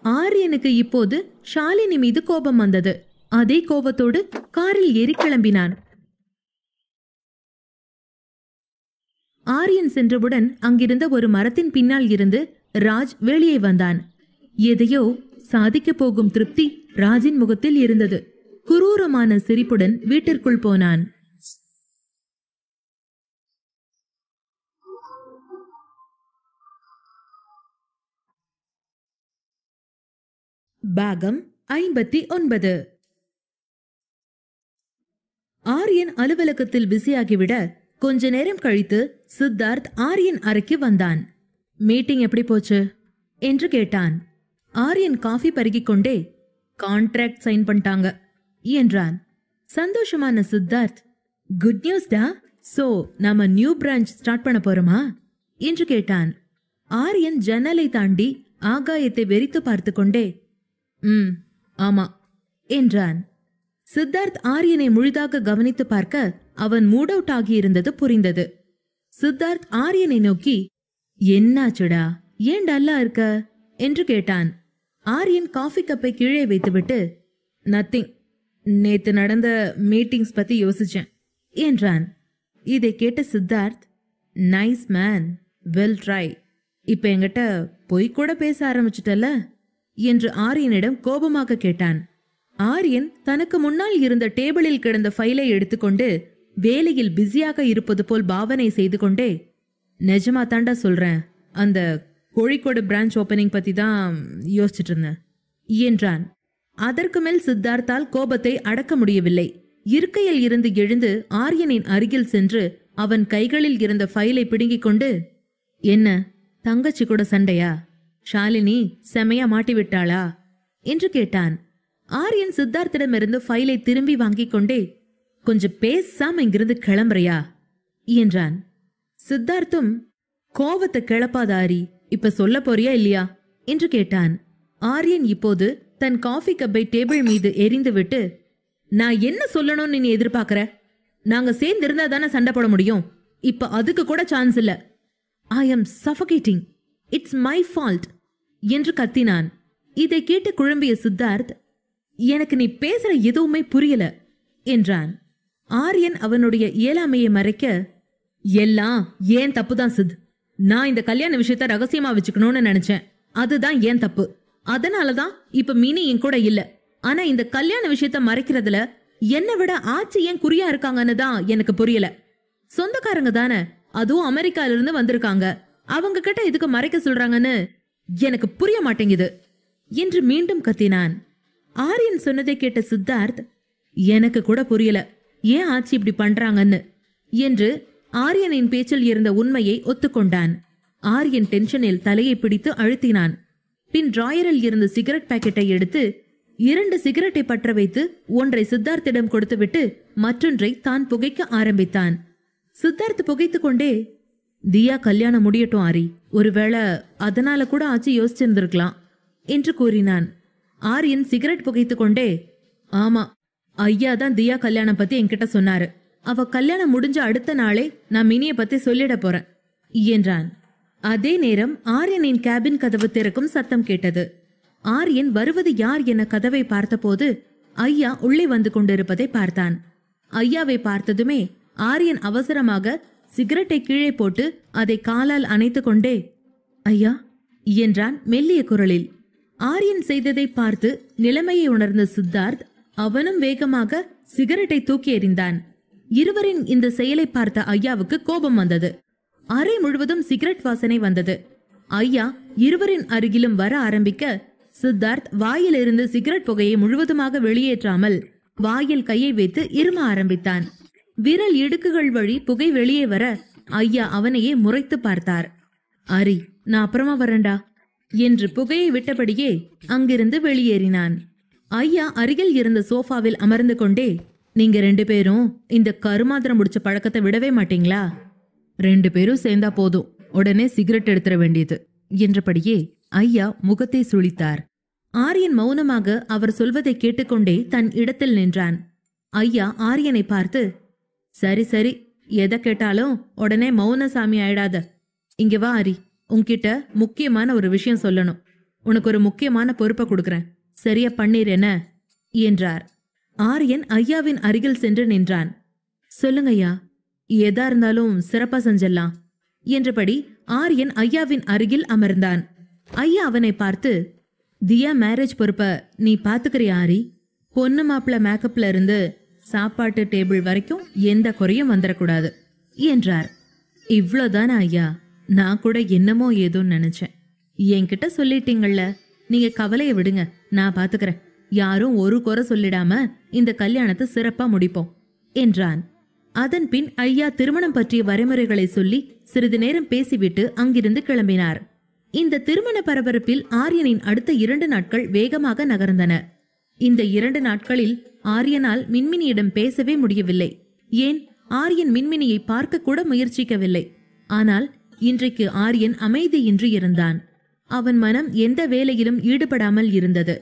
ஆரியனுக்கு இப்போது ஷாலினி மீது கோபம் வந்தது. அதே கோபத்தோடு காரில் ஏறி கிளம்பினான். ஆரியன் சென்றவுடன் அங்கிருந்த ஒரு மரத்தின் பின்னால் இருந்து ராஜ் வெளியே வந்தான். எதையோ சாதிக்கப் போகும் திருப்தி ராஜின் முகத்தில் இருந்தது. குரூரமான சிரிப்புடன் வீட்டிற்குள் போனான். பாகம் 59. ஆரியன் அலுவலகத்தில் பிஸியாகிவிட கொஞ்ச நேரம் கழித்து சித்தார்த் ஆரியன் அறைக்கு வந்தான். மீட்டிங் எப்படி போச்சு என்று கேட்டான். ஆரியன் காஃபி பருகிக் கொண்டே, கான்ட்ராக்ட் சைன் பண்ணிட்டாங்க என்றான். சந்தோஷமான சித்தார்த், குட் நியூஸ் டா, சோ நாம நியூ பிரான்ச் ஸ்டார்ட் பண்ண போறோமா என்று கேட்டான். ஆரியன் ஜன்னலை தாண்டி ஆகாயத்தை வெறித்து பார்த்து கொண்டே, ஆமா என்றான். சித்தார்த் ஆரியனை முழுதாக கவனித்து பார்க்க அவன் மூட் அவுட் ஆகியிருந்தது புரிந்தது. சித்தார்த் ஆரியனை நோக்கி, என்னாச்சுடா, ஏன் டல்லா இருக்க என்று கேட்டான். ஆரியன் காஃபி கப்பை கீழே வைத்துவிட்டு, நத்திங், நேத்து நடந்த மீட்டிங்ஸ் பத்தி யோசிச்சேன் என்றான். இதை கேட்ட Siddharth, nice man, well try, இப்ப என்கிட்ட பொய் கூட பேச ஆரம்பிச்சிட்டல என்று ஆரியனிடம் கோபமாக கேட்டான். ஆரியன் தனக்கு முன்னால் இருந்த டேபிளில் கிடந்த ஃபைலை எடுத்துக்கொண்டு வேலையில் பிஸியாக இருப்பது போல் பாவனை செய்து கொண்டே, நிஜமா தாண்டா சொல்றேன், அந்த கோழிக்கோடு பிரான்ச் ஓபனிங் பத்தி தான் யோசிச்சுட்டு இருந்தேன் என்றான். அதற்கு மேல் சித்தார்த்தால் கோபத்தை அடக்க முடியவில்லை. இருக்கையில் இருந்து எழுந்து ஆரியனின் அருகில் சென்று அவன் கைகளில் இருந்த ஃபைலை பிடுங்கிக் கொண்டு, என்ன தங்கச்சி கூட சண்டையா? ஷாலினி செமையா மாட்டிவிட்டாளா என்று கேட்டான். ஆரியன் சித்தார்த்திடமிருந்து ஃபைலை திரும்பி வாங்கிக் கொண்டே, கொஞ்சம் பேசாம இங்கிருந்து கிளம்புறியா என்றான். சித்தார்த்தும், கோவத்தை கிளப்பாத ஆரி, இப்ப சொல்ல போறியா இல்லையா என்று கேட்டான். ஆரியன் இப்போது தன் காஃபி கப்பை டேபிள் மீது எறிந்துவிட்டு, நான் என்ன சொல்லணும்னு நீ எதிர்பார்க்கற? நாங்க சேர்ந்து இருந்தா தானே சண்டை போட முடியும். இப்ப அதுக்கு கூட சான்ஸ் இல்ல. I am suffocating. It's my fault என்று கத்தினான். இதை கேட்டு குழம்பிய சித்தார்த், எனக்கு நீ பேசுற எதுவுமே புரியல என்றான். ஆரியன் அவனுடைய இயலாமையை மறைக்க, எல்லாம் ஏன் தப்புதான் சித். நான் இந்த கல்யாண விஷயத்த ரகசியமா வச்சுக்கணும்னு நினைச்சேன். அதுதான் ஏன் தப்பு. அதனாலதான் இப்ப மினி என் கூட இல்ல. ஆனா இந்த கல்யாண விஷயத்த மறைக்கிறதுல என்னை விட ஆச்சி ஏன் குறியா இருக்காங்கன்னு தான் எனக்கு புரியல. சொந்தக்காரங்க தானே, அதுவும் அமெரிக்கால இருந்து வந்திருக்காங்க. அவங்க கிட்ட இதுக்கு மறைக்க சொல்றாங்கன்னு எனக்கு புரிய மாட்டேங்குது என்று மீண்டும் கத்தினான். ஆரியன் சொன்னதை கேட்ட சித்தார்த், எனக்கு கூட புரியல ஏன் ஆச்சி இப்படி பண்றாங்கன்னு என்று ஆரியனின் பேச்சில் இருந்த உண்மையை ஒத்துக்கொண்டான். ஆரியன் டென்ஷனில் தலையை பிடித்து அழுத்தினான். பின் டிராயரில் இருந்த சிகரெட் பாக்கெட்டை எடுத்து 2 சிகரெட்டை பற்ற வைத்து ஒன்றை சித்தார்த்திடம் கொடுத்துவிட்டு மற்றொன்றை தான் புகைக்க ஆரம்பித்தான். சித்தார்த் புகைத்து கொண்டே, தியா கல்யாணம் முடியட்டும் ஆரி, ஒருவேளை அதனால கூட ஆச்சி யோசிச்சிருந்திருக்கலாம் என்று கூறினான். ஆரியன் சிகரெட் புகைத்து கொண்டே, ஆமா, ஐயா தான் தியா கல்யாணம் பத்தி என்கிட்ட சொன்னாரு. அவ கல்யாணம் முடிஞ்ச அடுத்த நாளே நான் மினிய பத்தி சொல்லிட போறேன் என்றான். அதே நேரம் ஆரியனின் கேபின் கதவு திறக்கும் சத்தம் கேட்டது. ஆரியன் வருவது யார் என கதவை பார்த்தபோது ஐயா உள்ளே வந்து கொண்டிருப்பதை பார்த்தான். ஐயாவை பார்த்ததுமே ஆரியன் அவசரமாக சிகரெட்டை கீழே போட்டு அதை காலால் அணைத்து கொண்டே, ஐயா என்றான் மெல்லிய குரலில். ஆரியன் செய்ததை பார்த்து நிலைமையை உணர்ந்த சித்தார்த் அவனும் வேகமாக சிகரெட்டை தூக்கி எறிந்தான். இருவரின் இந்த செயலை பார்த்த ஐயாவுக்கு கோபம் வந்தது. அறை முழுவதும் சிகரெட் வாசனை வந்தது. ஐயா இருவரின் அருகிலும் வர ஆரம்பிக்க சித்தார்த் வாயிலிருந்து சிகரெட் புகையை முழுவதுமாக வெளியேற்றாமல் வாயில் கையை வைத்து இரும ஆரம்பித்தான். விரல் இடுக்குகள் வழி புகை வெளியே வர ஐயா அவனையே முறைத்து பார்த்தார். அரி, நான் அப்புறமா வரேன்டா என்று புகையை விட்டபடியே அங்கிருந்து வெளியேறினான். ஐயா அருகில் இருந்த சோஃபாவில் அமர்ந்து கொண்டே, நீங்க 2 பேரும் இந்த கருமாத்திரம் முடிச்ச பழக்கத்தை விடவே மாட்டீங்களா? 2 பேரும் சேர்ந்தா போதும், உடனே சிகரெட் எடுத்துட வேண்டியது என்றபடியே ஐயா முகத்தை சுளித்தார். ஆரியன் மௌனமாக அவர் சொல்வதை கேட்டுக்கொண்டே தன் இடத்தில் நின்றான். ஐயா ஆரியனை பார்த்து, சரி சரி, எதை கேட்டாலும் உடனே மௌனசாமி ஆயிடாத. இங்க வா ஆரி, உன்கிட்ட முக்கியமான ஒரு விஷயம் சொல்லணும். உனக்கு ஒரு முக்கியமான பொறுப்பை கொடுக்கறேன், சரியா பண்ணிரேன என்றார். ஆரியன் ஐயாவின் அருகில் சென்று நின்றான். சொல்லுங்க ஐயா, எதா இருந்தாலும் சிறப்பா செஞ்சிடலாம் என்றபடி ஆரியன் ஐயாவின் அருகில் அமர்ந்தான். ஐயா அவனை பார்த்து, தியா மேரேஜ் பொறுப்ப நீ பாத்துக்கிறியா ஆரி? பொண்ணு மாப்பிள்ள மேக்கப்ல இருந்து சாப்பாட்டு டேபிள் வரைக்கும் எந்த குறையும் வந்துடக்கூடாது என்றார். இவ்வளவுதானே ஐயா? நான் கூட என்னமோ ஏதோன்னு நினைச்சேன். என்கிட்ட சொல்லிட்டீங்கள்ல, நீங்க கவலைய விடுங்க, நான் பாத்துக்கிறேன். யாரும் ஒரு குறை சொல்லிடாம இந்த கல்யாணத்தை சிறப்பா முடிப்போம் என்றான். அதன் பின் ஐயா திருமணம் பற்றிய வரைமுறைகளை சொல்லி சிறிது நேரம் பேசிவிட்டு அங்கிருந்து கிளம்பினார். இந்த திருமண பரபரப்பில் ஆரியனின் அடுத்த 2 நாட்கள் வேகமாக நகர்ந்தன. இந்த 2 நாட்களில் ஆரியனால் மின்மினியிடம் பேசவே முடியவில்லை. ஏன், ஆரியன் மின்மினியை பார்க்க கூட முயற்சிக்கவில்லை. ஆனால் இன்றைக்கு ஆரியன் அமைதியின்றி இருந்தான். அவன் மனம் எந்த வேலையிலும் ஈடுபடாமல் இருந்தது.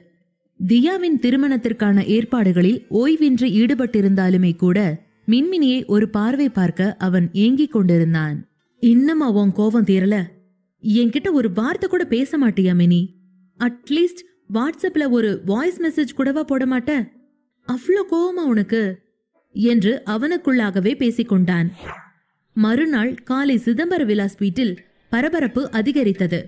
தியாவின் திருமணத்திற்கான ஏற்பாடுகளில் ஓய்வின்றி ஈடுபட்டிருந்தாலுமே கூட மின்மினியை ஒரு பார்வை பார்க்க அவன் ஏங்கிக் கொண்டிருந்தான். இன்னும் அவன் கோபம் தீரல. என்கிட்ட ஒரு வார்த்தை கூட பேச மாட்டியா மினி? அட்லீஸ்ட் வாட்ஸ்அப்ல ஒரு வாய்ஸ் மெசேஜ் கூடவா போட மாட்ட? அவ்வளோ கோபமா உனக்கு என்று அவனுக்குள்ளாகவே பேசிக்கொண்டான். மறுநாள் காலை சிதம்பர விலாஸ் வீட்டில் பரபரப்பு அதிகரித்தது.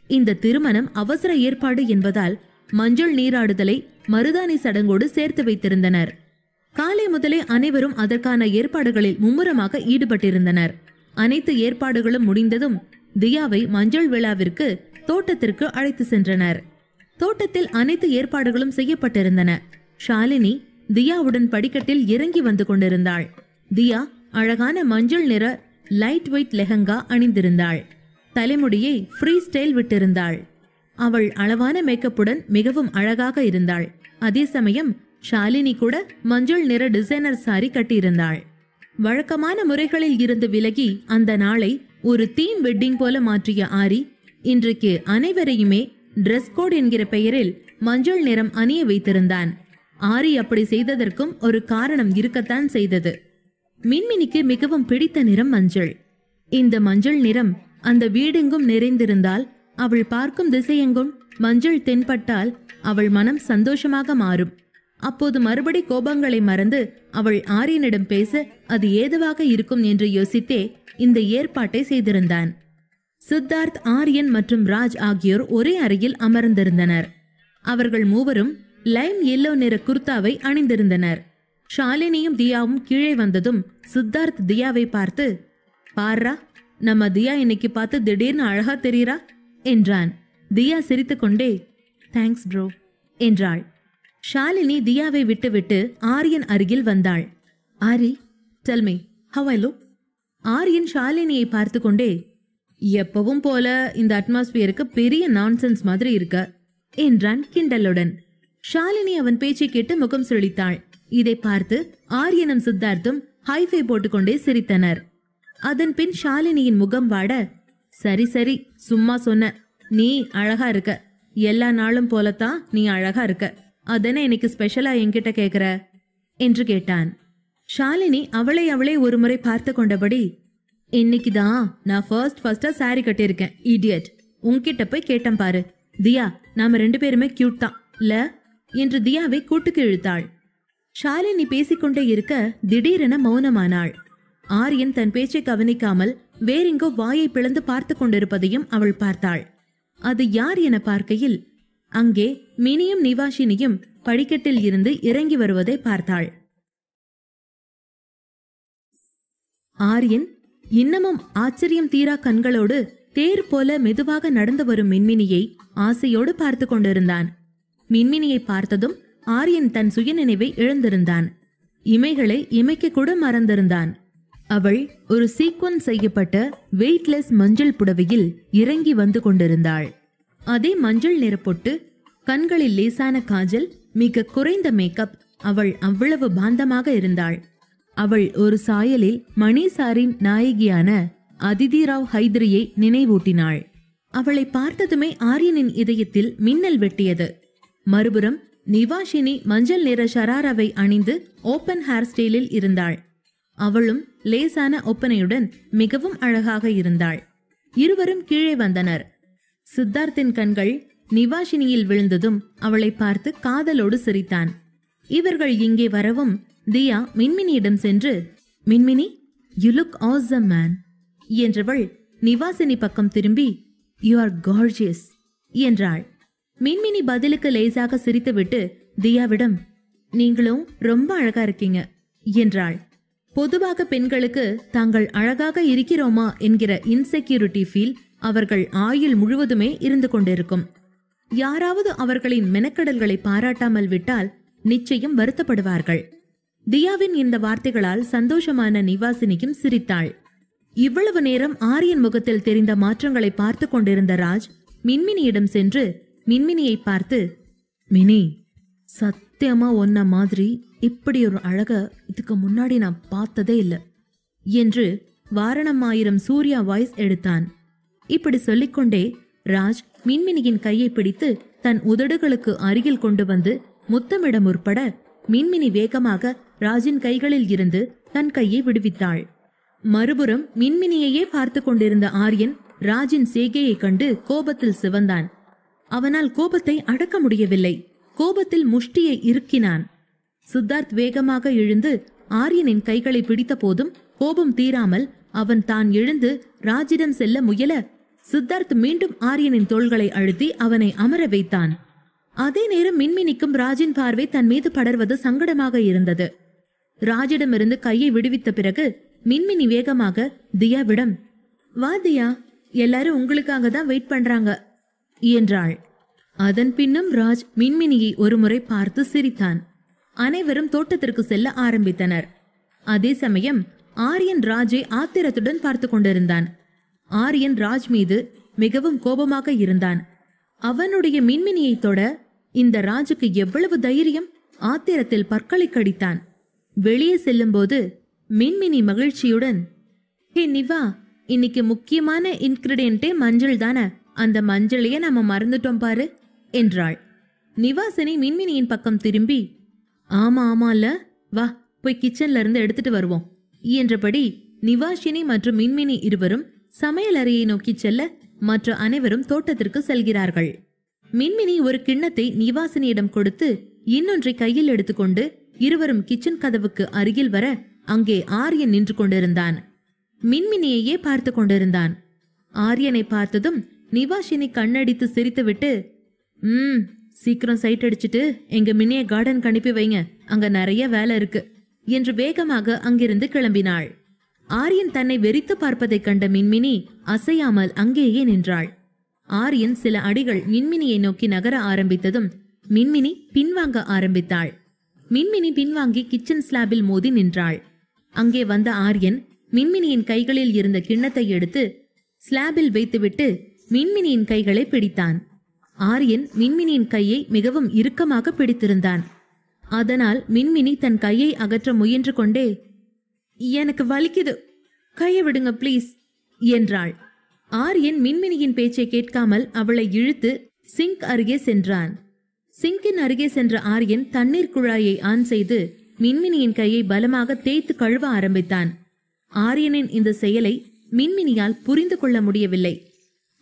இந்த திருமணம் அவசர ஏற்பாடு என்பதால் மஞ்சள் நீராடுதலை மருதாணி சடங்கோடு சேர்த்து வைத்திருந்தனர். காலை முதலே அனைவரும் அதற்கான ஏற்பாடுகளில் மும்முரமாக ஈடுபட்டிருந்தனர். அனைத்து ஏற்பாடுகளும் முடிந்ததும் தியாவை மஞ்சள் விழாவிற்கு தோட்டத்திற்கு அழைத்து சென்றனர். தோட்டத்தில் அனைத்து ஏற்பாடுகளும் செய்யப்பட்டிருந்தன. ஷாலினி தியாவுடன் படிக்கட்டில் இறங்கி வந்து கொண்டிருந்தாள். தியா அழகான மஞ்சள் நிற லைட் வெயிட் லெஹங்கா அணிந்திருந்தாள். தலைமுடியை ஃப்ரீ ஸ்டைல் விட்டிருந்தாள். அவள் அளவான மேக்கப்புடன் மிகவும் அழகாக இருந்தாள். அதே சமயம் ஷாலினி கூட மஞ்சள் நிற டிசைனர் சாரி கட்டியிருந்தாள். வழக்கமான முறைகளில் இருந்து விலகி அந்த நாளை ஒரு தீம் வெட்டிங் போல மாற்றிய ஆரி இன்றைக்கு அனைவரையுமே டிரெஸ் கோட் என்கிற பெயரில் மஞ்சள் நிறம் அணிய வைத்திருந்தான். ஆரி அப்படி செய்ததற்கும் ஒரு காரணம் இருக்கத்தான் செய்தது. மின்மினிக்கு மிகவும் பிடித்த நிறம் மஞ்சள். இந்த மஞ்சள் நிறம் அந்த வீடெங்கும் நிறைந்திருந்தால், அவள் பார்க்கும் திசையெங்கும் மஞ்சள் தென்பட்டால் அவள் மனம் சந்தோஷமாக மாறும். அப்போது மறுபடி கோபங்களை மறந்து அவள் ஆரியனிடம் பேச அது ஏதுவாக இருக்கும் என்று யோசித்தே இந்த ஏற்பாட்டை செய்திருந்தான். சித்தார்த், ஆரியன் மற்றும் ராஜ் ஆகியோர் ஒரே அறையில் அமர்ந்திருந்தனர். அவர்கள் மூவரும் லைம் எல்லோ நிற குர்தாவை அணிந்திருந்தனர். ஷாலினியும் தியாவும் கீழே வந்ததும் சித்தார்த் தியாவை பார்த்து, பாரா, நம்ம தியா இன்னைக்கு பார்த்து திடீர்னு அழகா தெரியுறா என்றான். தியா சிரித்துக்கொண்டே, தேங்க்ஸ் ப்ரோ என்றாள். ஷாலினி தியாவை விட்டுவிட்டு ஆரியன் அருகில் வந்தாள். Ari, tell me how I look? Aryan ஷாலினியை பார்த்து கொண்டே, எப்பவும் போல இந்த அட்மாஸ்பியருக்கு பெரிய நான்சென்ஸ் மாதிரி இருக்க என்றான் கிண்டலுடன். ஷாலினி அவன் பேச்சை கேட்டு முகம் சுழித்தாள். இதை பார்த்து ஆரியனும் சித்தார்த்தும் ஹைஃபை போட்டுக்கொண்டே சிரித்தனர். அதன் பின் ஷாலினியின் முகம் வாட, சரி சரி, சும்மா சொன்ன, நீ அழகா இருக்க, எல்லா நாளும் போலத்தான் நீ அழகா இருக்க, அதென்ன இன்னைக்கு ஸ்பெஷலா என்கிட்ட கேக்குற என்று கேட்டான். ஷாலினி அவளை ஒருமுறை பார்த்து கொண்டபடி, இன்னைக்குதான் நான் ஃபர்ஸ்டா சாரி கட்டியிருக்கேன், இடியட், உன்கிட்ட போய் கேட்டேன் பாரு. தியா, நாம 2 பேருமே கியூட் தான் இல்ல என்று தியாவை கூட்டுக்கு இழுத்தாள். ஷாலினி பேசிக்கொண்டே இருக்க திடீரென மௌனமானாள். ஆரியன் தன் பேச்சை கவனிக்காமல் வேறெங்கோ வாயை பிளந்து பார்த்து கொண்டிருப்பதையும் அவள் பார்த்தாள். அது யார் என பார்க்கையில் அங்கே மினியும் நிவாஷினியும் படிக்கட்டில் இருந்து இறங்கி வருவதை பார்த்தாள். ஆரியன் இன்னமும் ஆச்சரியம் தீரா கண்களோடு தேர் போல மெதுவாக நடந்து வரும் மின்மினியை ஆசையோடு பார்த்து கொண்டிருந்தான். மின்மினியை பார்த்ததும் ஆரியன் தன் சுயநினைவை இழந்திருந்தான். இமைகளை இமைக்க கூட மறந்திருந்தான். அவள் ஒரு சீக்வன்ஸ் செய்யப்பட்ட வெயிட்லெஸ் மஞ்சள் புடவையில் இறங்கி வந்து கொண்டிருந்தாள். அதே மஞ்சள் நிற பொட்டு, கண்களில் லேசான காஜல், மிக குறைந்த மேக்கப். அவள் அவ்வளவு பாந்தமாக இருந்தாள். அவள் ஒரு சாயலில் மணிசாரின் நாயகியான அதிதி ராவ் ஹைதரியை நினைவூட்டினாள். அவளை பார்த்ததுமே ஆரியனின் இதயத்தில் மின்னல் வெட்டியது. மறுபுறம் நிவாஷினி மஞ்சள் நிற ஷராராவை அணிந்து ஓப்பன் ஹேர் ஸ்டைலில் இருந்தாள். அவளும் லேசான ஒப்பனையுடன் மிகவும் அழகாக இருந்தாள். இருவரும் கீழே வந்தனர். சித்தார்த்தின் கண்கள் நிவாஷினியில் விழுந்ததும் அவளை பார்த்து காதலோடு சிரித்தான். இவர்கள் இங்கே வரவும் தியா மின்மினியிடம் சென்று, மின்மினி, யூ லுக் ஆசம் மேன் என்றவள் நிவாசினி பக்கம் திரும்பி, யூ ஆர் கார்ஜியஸ் என்றாள். மின்மினி பதிலுக்கு லேசாக சிரித்துவிட்டு தியாவிடம், நீங்களும் ரொம்ப அழகா இருக்கீங்க என்றாள். பொதுவாக பெண்களுக்கு தாங்கள் அழகாக இருக்கிறோமா என்கிற இன்செக்யூரிட்டி ஃபீல் அவர்கள் ஆயுள் முழுவதுமே இருந்து கொண்டிருக்கும். யாராவது அவர்களின் மெனக்கடல்களை பாராட்டாமல் விட்டால் நிச்சயம் வருத்தப்படுவார்கள். தியாவின் இந்த வார்த்தைகளால் சந்தோஷமான நிவாசினியும் சிரித்தாள். இவ்வளவு நேரம் ஆரியன் முகத்தில் தெரிந்த மாற்றங்களை பார்த்து கொண்டிருந்த ராஜ் மின்மினியிடம் சென்று மின்மினியை பார்த்து, மினி, சத்தியமா ஒன்ன மாதிரி இப்படி ஒரு அழக இதுக்கு முன்னாடி நான் பார்த்ததே இல்லை என்று வாரணமாயிரம் சூர்யா வாய்ஸ் எடுத்தான். இப்படி சொல்லிக்கொண்டே ராஜ் மின்மினியின் கையை பிடித்து தன் உதடுகளுக்கு அருகில் கொண்டு வந்து முத்தமிட முற்பட மின்மினி வேகமாக ராஜின் கைகளில் இருந்து தன் கையை விடுவித்தாள். மறுபுறம் மின்மினியையே பார்த்து கொண்டிருந்த ஆரியன் ராஜின் சேகையை கண்டு கோபத்தில் சிவந்தான். அவனால் கோபத்தை அடக்க முடியவில்லை. கோபத்தில் முஷ்டியை இறுக்கினான். சித்தார்த் வேகமாக எழுந்து ஆரியனின் கைகளை பிடித்த போதும் கோபம் தீராமல் அவன் தான் எழுந்து ராஜிடம் செல்ல முயல சித்தார்த் மீண்டும் ஆரியனின் தோள்களை அழுத்தி அவனை அமர வைத்தான். அதே நேரம் மின்மினிக்கும் ராஜின் பார்வை தன் மீது படர்வது சங்கடமாக இருந்தது. ராஜிடமிருந்து கையை விடுவித்த பிறகு மின்மினி வேகமாக தியாவிடம், வா தியா, எல்லாரும் உங்களுக்காக தான் வெயிட் பண்றாங்க என்றாள். அதன் பின்னும் ராஜ் மின்மினியை ஒருமுறை பார்த்து சிரித்தான். அனைவரும் தோட்டத்திற்கு செல்ல ஆரம்பித்தனர். அதே சமயம் ஆரியன் ராஜை ஆத்திரத்துடன் பார்த்து கொண்டிருந்தான். ஆரியன் ராஜ் மீது மிகவும் கோபமாக இருந்தான். அவனுடைய மின்மினியை தொட இந்த ராஜுக்கு எவ்வளவு தைரியம்! ஆத்திரத்தில் பற்களை கடித்தான். வெளியே செல்லும்போது மின்மினி மகிழ்ச்சியுடன், ஹே நிவா, இன்னைக்கு முக்கியமான இன்கிரிடியன்ட்டே மஞ்சள் தானே, அந்த மஞ்சளையே நாம மறந்துட்டோம் பாரு என்றாள். நிவாசினி மின்மினியின் பக்கம் திரும்பி, ஆமா ஆமால, வா போய் கிச்சன்ல இருந்து எடுத்துட்டு வருவோம் என்றபடி நிவாஷினி மற்றும் மின்மினி இருவரும் சமையல் அறையை நோக்கி செல்ல மற்ற அனைவரும் தோட்டத்திற்கு செல்கிறார்கள். மின்மினி ஒரு கிண்ணத்தை நிவாசினியிடம் கொடுத்து இன்னொன்றை கையில் எடுத்துக்கொண்டு இருவரும் கிச்சன் கதவுக்கு அருகில் வர அங்கே ஆரியன் நின்று கொண்டிருந்தான். மின்மினியையே பார்த்து கொண்டிருந்தான். ஆரியனை பார்த்ததும் நிவாஷினி கண்ணடித்து சிரித்துவிட்டு, சீக்கிரம் சைட் அடிச்சுட்டு எங்க மின்னிய கார்டன் அனுப்பி வைங்க, அங்க நிறைய வேலை இருக்கு என்று வேகமாக அங்கிருந்து கிளம்பினாள். ஆரியன் தன்னை வெறித்து பார்ப்பதைக் கண்ட மின்மினி அசையாமல் அங்கேயே நின்றாள். ஆரியன் சில அடிகள் மின்மினியை நோக்கி நகர ஆரம்பித்ததும் மின்மினி பின்வாங்க ஆரம்பித்தாள். மின்மினி பின்வாங்கி கிச்சன் ஸ்லாபில் மோதி நின்றாள். அங்கே வந்த ஆரியன் மின்மினியின் கைகளில் இருந்த கிண்ணத்தை எடுத்து ஸ்லாபில் வைத்துவிட்டு மின்மினியின் கைகளை பிடித்தான். ஆரியன் மின்மினியின் கையை மிகவும் இறுக்கமாக பிடித்திருந்தான். அதனால் மின்மினி தன் கையை அகற்ற முயன்று கொண்டே, எனக்கு வலிக்குது, கையை விடுங்க பிளீஸ் என்றாள். ஆரியன் மின்மினியின் பேச்சை கேட்காமல் அவளை இழுத்து சிங்க் அருகே சென்றான். சிங்கின் அருகே சென்ற ஆரியன் தண்ணீர் குழாயை ஆன் செய்து மின்மினியின் கையை பலமாக தேய்த்து கழுவ ஆரம்பித்தான். ஆரியனின் இந்த செயலை மின்மினியால் புரிந்து கொள்ள முடியவில்லை.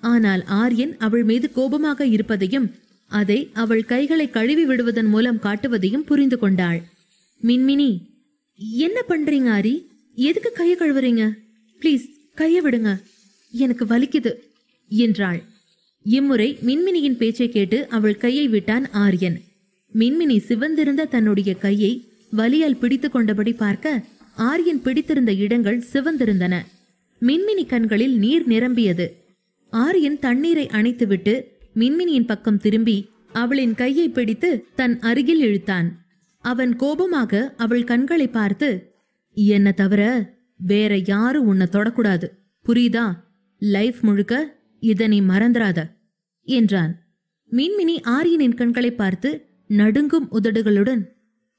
ஆனால் ஆரியன் அவள் மீது கோபமாக இருப்பதையும் அதை அவள் கைகளை கழுவி விடுவதன் மூலம் காட்டுவதையும் புரிந்து கொண்டாள். மின்மினி, என்ன பண்றீங்க ஆரி? எதுக்கு கையை கழுவுறீங்க? பிளீஸ் கையை விடுங்க, எனக்கு வலிக்குது என்றாள். இம்முறை மின்மினியின் பேச்சை கேட்டு அவள் கையை விட்டான் ஆரியன். மின்மினி சிவந்திருந்த தன்னுடைய கையை வலியால் பிடித்து கொண்டபடி பார்க்க ஆரியன் பிடித்திருந்த இடங்கள் சிவந்திருந்தன. மின்மினி கண்களில் நீர் நிரம்பியது. ஆரியன் தண்ணீரை அணைத்துவிட்டு மின்மினியின் பக்கம் திரும்பி அவளின் கையை பிடித்து தன் அருகில் இழுத்தான். அவன் கோபமாக அவள் கண்களை பார்த்து, என்ன தவிர வேற யாரும் உன்னை தொடக்கூடாது, புரியுதா? லைஃப் முழுக்க இத நீ மறந்துராத என்றான். மின்மினி ஆரியனின் கண்களை பார்த்து நடுங்கும் உதடுகளுடன்,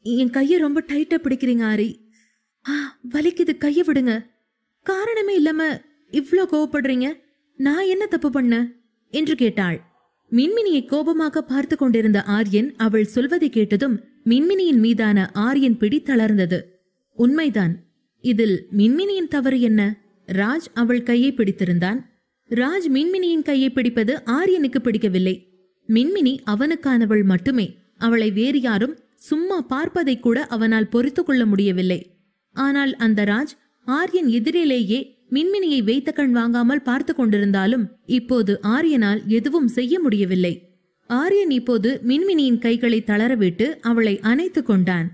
என் கையை ரொம்ப டைட்டா பிடிக்கிறீங்க ஆரி, வலிக்குது, கையை விடுங்க. காரணமே இல்லாம இவ்ளோ கோவப்படுறீங்க, நான் என்ன தப்பு பண்ண என்று கேட்டாள். மின்மினியை கோபமாக பார்த்து கொண்டிருந்த ஆரியன் அவள் சொல்வதை கேட்டதும் மின்மினியின் மீதான ஆரியன் பிடி தளர்ந்தது. உண்மைதான், இதில் மின்மினியின் தவறு என்ன? ராஜ் அவள் கையை பிடித்திருந்தான். ராஜ் மின்மினியின் கையை பிடிப்பது ஆரியனுக்கு பிடிக்கவில்லை. மின்மினி அவனுக்கானவள் மட்டுமே. அவளை வேறு யாரும் சும்மா பார்ப்பதை கூட அவனால் பொறுத்து கொள்ள முடியவில்லை. ஆனால் அந்த ராஜ் ஆரியன் எதிரிலேயே மின்மினியை வைத்த கண் வாங்காமல் பார்த்து கொண்டிருந்தாலும் இப்போது ஆரியனால் எதுவும் செய்ய முடியவில்லை. ஆரியன் இப்போது மின்மினியின் கைகளை தளரவிட்டு அவளை அணைத்து கொண்டான்.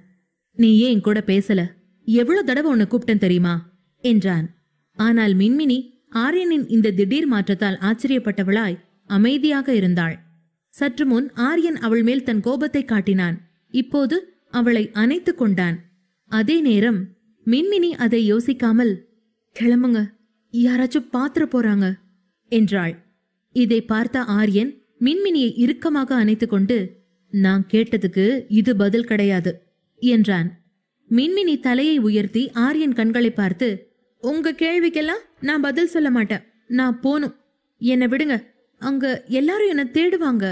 நீ ஏன் கூட பேசல? எவ்வளவு தடவை உன்னை கூப்பிட்டேன் தெரியுமா என்றான். ஆனால் மின்மினி ஆரியனின் இந்த திடீர் மாற்றத்தால் ஆச்சரியப்பட்டவளாய் அமைதியாக இருந்தாள். சற்று முன் ஆரியன் அவள் மேல் தன் கோபத்தை காட்டினான். இப்போது அவளை அணைத்து கொண்டான். அதே நேரம் மின்மினி அதை யோசிக்காமல், கிளம்புங்க, யாராச்சும் பாத்திர போறாங்க என்றாள். இதை பார்த்த ஆரியன் மின்மினியை இறுக்கமாக அணைத்து கொண்டு, நான் கேட்டதுக்கு இது பதில் கிடையாது என்றான். மின்மினி தலையை உயர்த்தி ஆரியன் கண்களை பார்த்து, உங்க கேள்விக்கெல்லாம் நான் பதில் சொல்ல மாட்டேன், நான் போனும், என்னை விடுங்க, அங்க எல்லாரும் என்ன தேடுவாங்க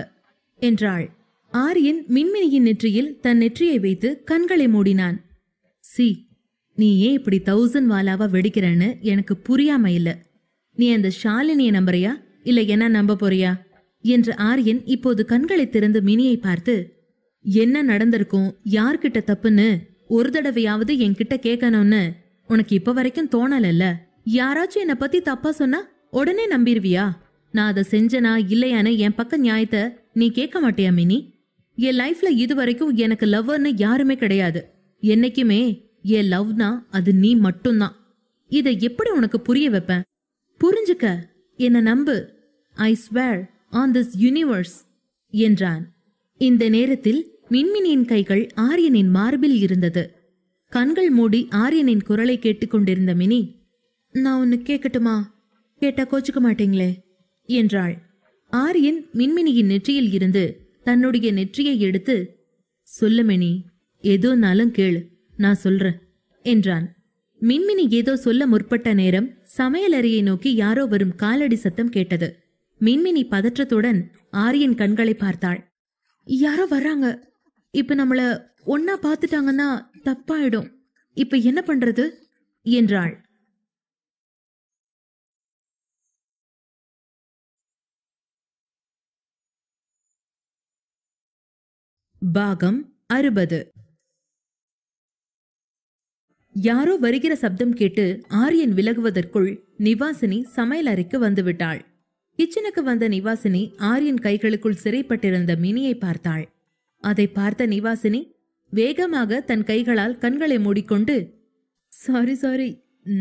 என்றாள். ஆரியன் மின்மினியின் நெற்றியில் தன் நெற்றியை வைத்து கண்களை மூடினான். சி, நீ ஏன் இப்படி 1000 வாலாவா வெடிக்கிறன்னு எனக்கு புரியாம இல்ல. நீ அந்த ஷாலினியை நம்புறியா இல்ல என்ன நம்ப போறியா என்று ஆரியன் இப்போது கண்களை திறந்து மினியை பார்த்து, என்ன நடந்திருக்கும், யார்கிட்ட தப்புன்னு ஒரு தடவையாவது என்கிட்ட கேட்கணும்னு உனக்கு இப்ப வரைக்கும் தோணலல்ல? யாராச்சும் என்னை பத்தி தப்பா சொன்னா உடனே நம்பிருவியா? நான் அதை செஞ்சனா இல்லையான்னு என் பக்க நியாயத்தை நீ கேட்க மாட்டியா மினி? என் லைஃப்ல இதுவரைக்கும் எனக்கு லவ்வர்னு யாருமே கிடையாது. என்னைக்குமே என் லவ்னா அது நீ மட்டும்தான். இதை எப்படி உனக்கு புரிய வைப்பேன்? புரிஞ்சுக்க, என்ன நம்பு. I swear on this universe என்றான். இந்த நேரத்தில் மின்மினியின் கைகள் ஆரியனின் மார்பில் இருந்தது. கண்கள் மூடி ஆரியனின் குரலை கேட்டுக்கொண்டிருந்த மினி, நான் ஒன்னு கேட்கட்டுமா? கேட்டா கோச்சுக்க மாட்டீங்களே என்றாள். ஆரியன் மின்மினியின் நெற்றியில் இருந்து தன்னுடைய நெற்றியை எடுத்து, சொல்லு மினி, எதுனாலும் கேளு, நான் சொல்றேன் என்றான். மின்மினி ஏதோ சொல்ல முற்பட்ட நேரம் சமையல் அறையை நோக்கி யாரோ வரும் காலடி சத்தம் கேட்டது. மின்மினி பதற்றத்துடன் ஆரியன் கண்களை பார்த்தாள். யாரோ வர்றாங்க. இப்ப நம்மள ஒன்னா பாத்துட்டாங்கன்னா தப்பாயிடும். இப்ப என்ன பண்றது என்றாள். பாகம் 60. யாரோ வருகிற சப்தம் கேட்டு ஆரியன் விலகுவதற்குள் நிவாசினி சமையல் அறைக்கு வந்துவிட்டாள். கிச்சனுக்கு வந்த நிவாசினி ஆரியன் கைகளுக்குள் சிறைப்பட்டிருந்த மினியை பார்த்தாள். அதை பார்த்த நிவாசினி வேகமாக தன் கைகளால் கண்களை மூடிக்கொண்டு, சாரி,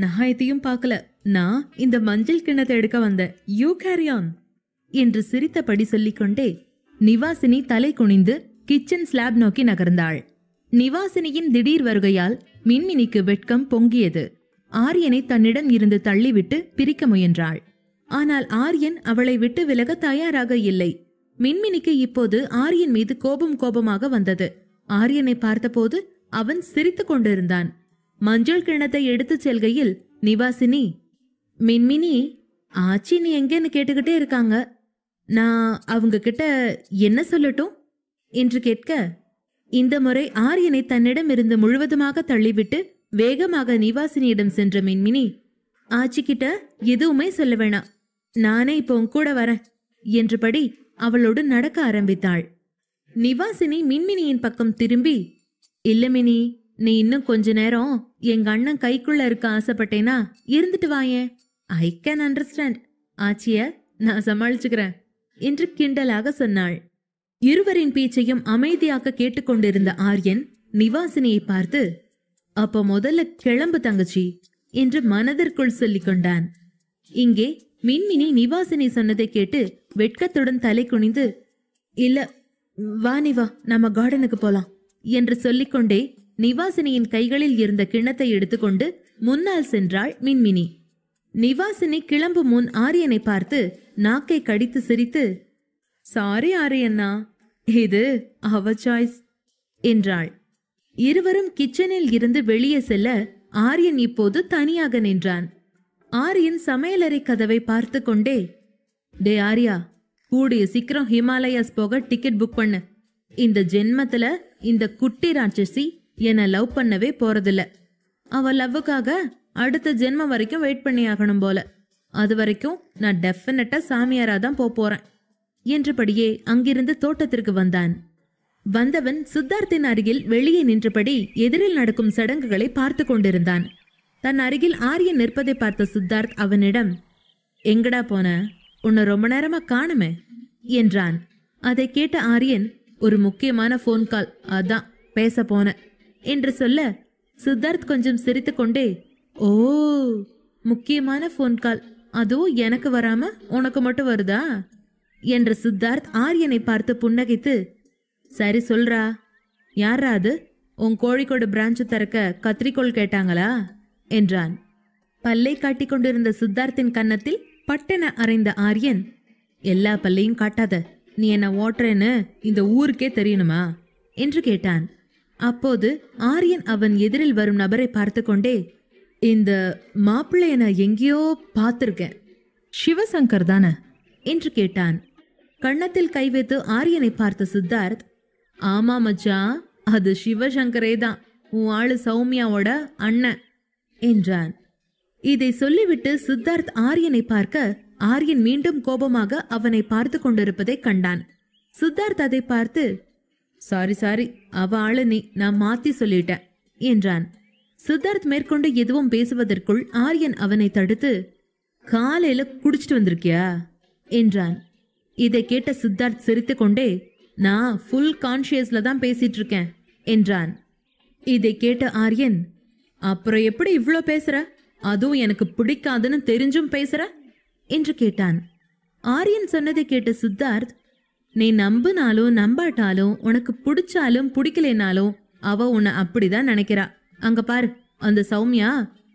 நான் எதையும் பார்க்கல. நான் இந்த மஞ்சள் கிண்ணத்தை எடுக்க வந்தேன். யூ கேரி ஆன் என்று சிரித்தபடி சொல்லிக்கொண்டே நிவாசினி தலை குனிந்து கிச்சன் ஸ்லாப் நோக்கி நகர்ந்தாள். நிவாசினியின் திடீர் வருகையால் மின்மினிக்கு வெட்கம் பொங்கியது. ஆரியனை தன்னிடம் இருந்து தள்ளிவிட்டு பிரிக்க முயன்றாள். ஆனால் ஆரியன் அவளை விட்டு விலக தயாராக இல்லை. மின்மினிக்கு இப்போது ஆரியன் மீது கோபமாக வந்தது. ஆரியனை பார்த்தபோது அவன் சிரித்து கொண்டிருந்தான். மஞ்சள் கிண்ணத்தை எடுத்துச் செல்கையில் நிவாசினி, மின்மினி, ஆச்சி நீ எங்கன்னு கேட்டுக்கிட்டே இருக்காங்க. நான் அவங்க கிட்ட என்ன சொல்லட்டும் என்று கேட்க, இந்த முறை ஆரியனை தன்னிடம் இருந்து முழுவதுமாக தள்ளிவிட்டு வேகமாக நிவாசினியிடம் சென்ற மின்மினி, ஆச்சி கிட்ட எதுவுமே சொல்ல வேணாம், நானே இப்போ கூட வரேன் என்றபடி அவளோடு நடக்க ஆரம்பித்தாள். நிவாசினி மின்மினியின் பக்கம் திரும்பி, இல்ல மினி, நீ இன்னும் கொஞ்ச நேரம் எங்க அண்ணன் கைக்குள்ள இருக்க ஆசைப்பட்டேனா இருந்துட்டு வாயேன். I can understand. ஆச்சிய நான் சமாளிச்சுக்கிறேன் என்று கிண்டலாக சொன்னாள். இருவரின் பேச்சையும் அமைதியாக கேட்டுக்கொண்டிருந்த ஆரியன் நிவாசினியை பார்த்து, அப்ப முதல்ல கிளம்பு தங்கச்சி என்று மனதிற்குள் சொல்லிக் கொண்டான். இங்கே மின்மினி நிவாசினி சொன்னதை கேட்டு வெட்கத்துடன் தலை குனிந்து, இல்ல வா நிவா, நம்ம கார்டனுக்கு போலாம் என்று சொல்லிக்கொண்டே நிவாசினியின் கைகளில் இருந்த கிண்ணத்தை எடுத்துக்கொண்டு முன்னால் சென்றாள் மின்மினி. நிவாசினி கிளம்பு முன் ஆரியனை பார்த்து நாக்கை கடித்து சிரித்து, சாரி ஆரியண்ணா, இது அவ சாய்ஸ் என்றாள். இருவரும் கிச்சனில் இருந்து வெளியே செல்ல ஆரியன் இப்போது தனியாக நின்றான். ஆரியன் சமையலறை கதவை பார்த்து கொண்டே, டே ஆரியா, கூடிய சீக்கிரம் ஹிமாலயாஸ் போக டிக்கெட் புக் பண்ணு. இந்த ஜென்மத்துல இந்த குட்டி ராட்சசி என்ன லவ் பண்ணவே போறதில்ல. அவ லவ்வுக்காக அடுத்த ஜென்மம் வரைக்கும் வெயிட் பண்ணி ஆகணும் போல. அது வரைக்கும் நான் டெஃபினட்டா சாமியாரா தான் போறேன் என்றபடியே அங்கிருந்து தோட்டத்திற்கு வந்தான். வந்தவன் சித்தார்த்தின் அருகில் வெளியே நின்றபடி எதிரில் நடக்கும் சடங்குகளை பார்த்து கொண்டிருந்தான். தன் அருகில் ஆரியன் நிற்பதை பார்த்த சித்தார்த் அவனிடம், எங்கடா போன, உன்னை ரொம்ப நேரமா காணுமே என்றான். அதை கேட்ட ஆரியன், ஒரு முக்கியமான போன் கால், அதான் பேச போன என்று சொல்ல சித்தார்த் கொஞ்சம் சிரித்து கொண்டே, ஓ முக்கியமான போன் கால், அதுவும் எனக்கு வராம உனக்கு மட்டும் வருதா என்ற சித்தார்த் ஆரியனை பார்த்து புன்னகைத்து, சரி சொல்றா, யாரா அது, உன் கோழிக்கோடு பிரான்ச் திறக்க கத்திரிக்கோள் கேட்டாங்களா என்றான். பல்லை காட்டிக் கொண்டிருந்த சித்தார்த்தின் கன்னத்தில் பட்டென அறைந்த ஆரியன், எல்லா பல்லையும் காட்டாத, நீ என்ன ஓட்டுறேன்னு இந்த ஊருக்கே தெரியணுமா என்று கேட்டான். அப்போது ஆரியன் அவன் எதிரில் வரும் நபரை பார்த்து கொண்டே, இந்த மாப்பிள்ளைய நான் எங்கேயோ பார்த்திருக்கேன், சிவசங்கர் தானே என்று கேட்டான். கன்னத்தில் கை வைத்து ஆரியனை பார்த்த சித்தார்த், ஆமா மச்சான், அது சிவசங்கரே தான், உன் ஆளு சௌமியாவோட அண்ணன் என்றான். இதை சொல்லிவிட்டு சித்தார்த் ஆரியனை பார்க்க ஆரியன் மீண்டும் கோபமாக அவனை பார்த்து கொண்டிருப்பதை கண்டான். சித்தார்த் அதை பார்த்து, சாரி, அவ ஆளு நீ, நான் மாத்தி சொல்லிட்டேன் என்றான். சித்தார்த் மேற்கொண்டு எதுவும் பேசுவதற்குள் ஆரியன் அவனை தடுத்து, காலையில குடிச்சிட்டு வந்திருக்கியா என்றான். இதை கேட்ட சித்தார்த் சிரித்து கொண்டே, நான் ஃபுல் கான்ஷியஸ்ல தான் பேசிட்டு இருக்கேன் என்றான். இதை கேட்ட ஆரியன், அப்புறம் எப்படி இவ்ளோ பேசுற, அதுவும் எனக்கு பிடிக்காதுன்னு தெரிஞ்சும் பேசுற என்று கேட்டான். ஆரியன் சொன்னதை கேட்ட சித்தார்த், நீ நம்பினாலும் நம்பாட்டாலும், உனக்கு பிடிச்சாலும் பிடிக்கலைனாலும் அவ உன்னை அப்படிதான் நினைக்கிறா. அங்க பாரு, அந்த சௌமியா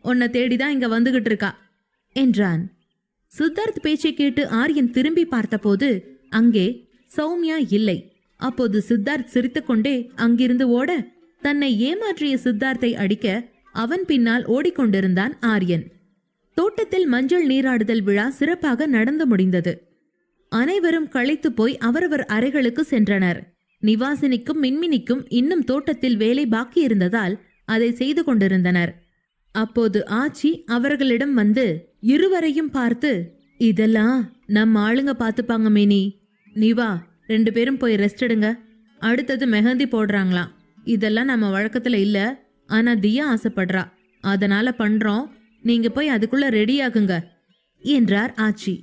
உன்னை தேடிதான் இங்க வந்துகிட்டு இருக்கா என்றான். சித்தார்த் பேச்சை கேட்டு ஆரியன் திரும்பி பார்த்தபோது அங்கே சௌமியா இல்லை. அப்போது சித்தார்த் சிரித்துக்கொண்டே அங்கிருந்து ஓட, தன்னை ஏமாற்றிய சித்தார்த்தை அடிக்க அவன் பின்னால் ஓடிக்கொண்டிருந்தான் ஆரியன். தோட்டத்தில் மஞ்சள் நீராடுதல் விழா சிறப்பாக நடந்து முடிந்தது. அனைவரும் களைத்து போய் அவரவர் அறைகளுக்கு சென்றனர். நிவாசினிக்கும் மின்மினிக்கும் இன்னும் தோட்டத்தில் வேலை பாக்கி இருந்ததால் அதை செய்து கொண்டிருந்தனர். அப்போது ஆச்சி அவர்களிடம் வந்து இருவரையும் பார்த்து, இதெல்லாம் நம்ம ஆளுங்க பாத்துப்பாங்க மேனி, நீ வா, 2 பேரும் போய் ரெஸ்ட் எடுங்க. அடுத்தது மெஹந்தி போடுறாங்களாம். இதெல்லாம் நம்ம வழக்கத்துல இல்ல, ஆனா தியா ஆசைப்படுறா, அதனால பண்றோம். நீங்க போய் அதுக்குள்ள ரெடியாகுங்க என்றார் ஆச்சி.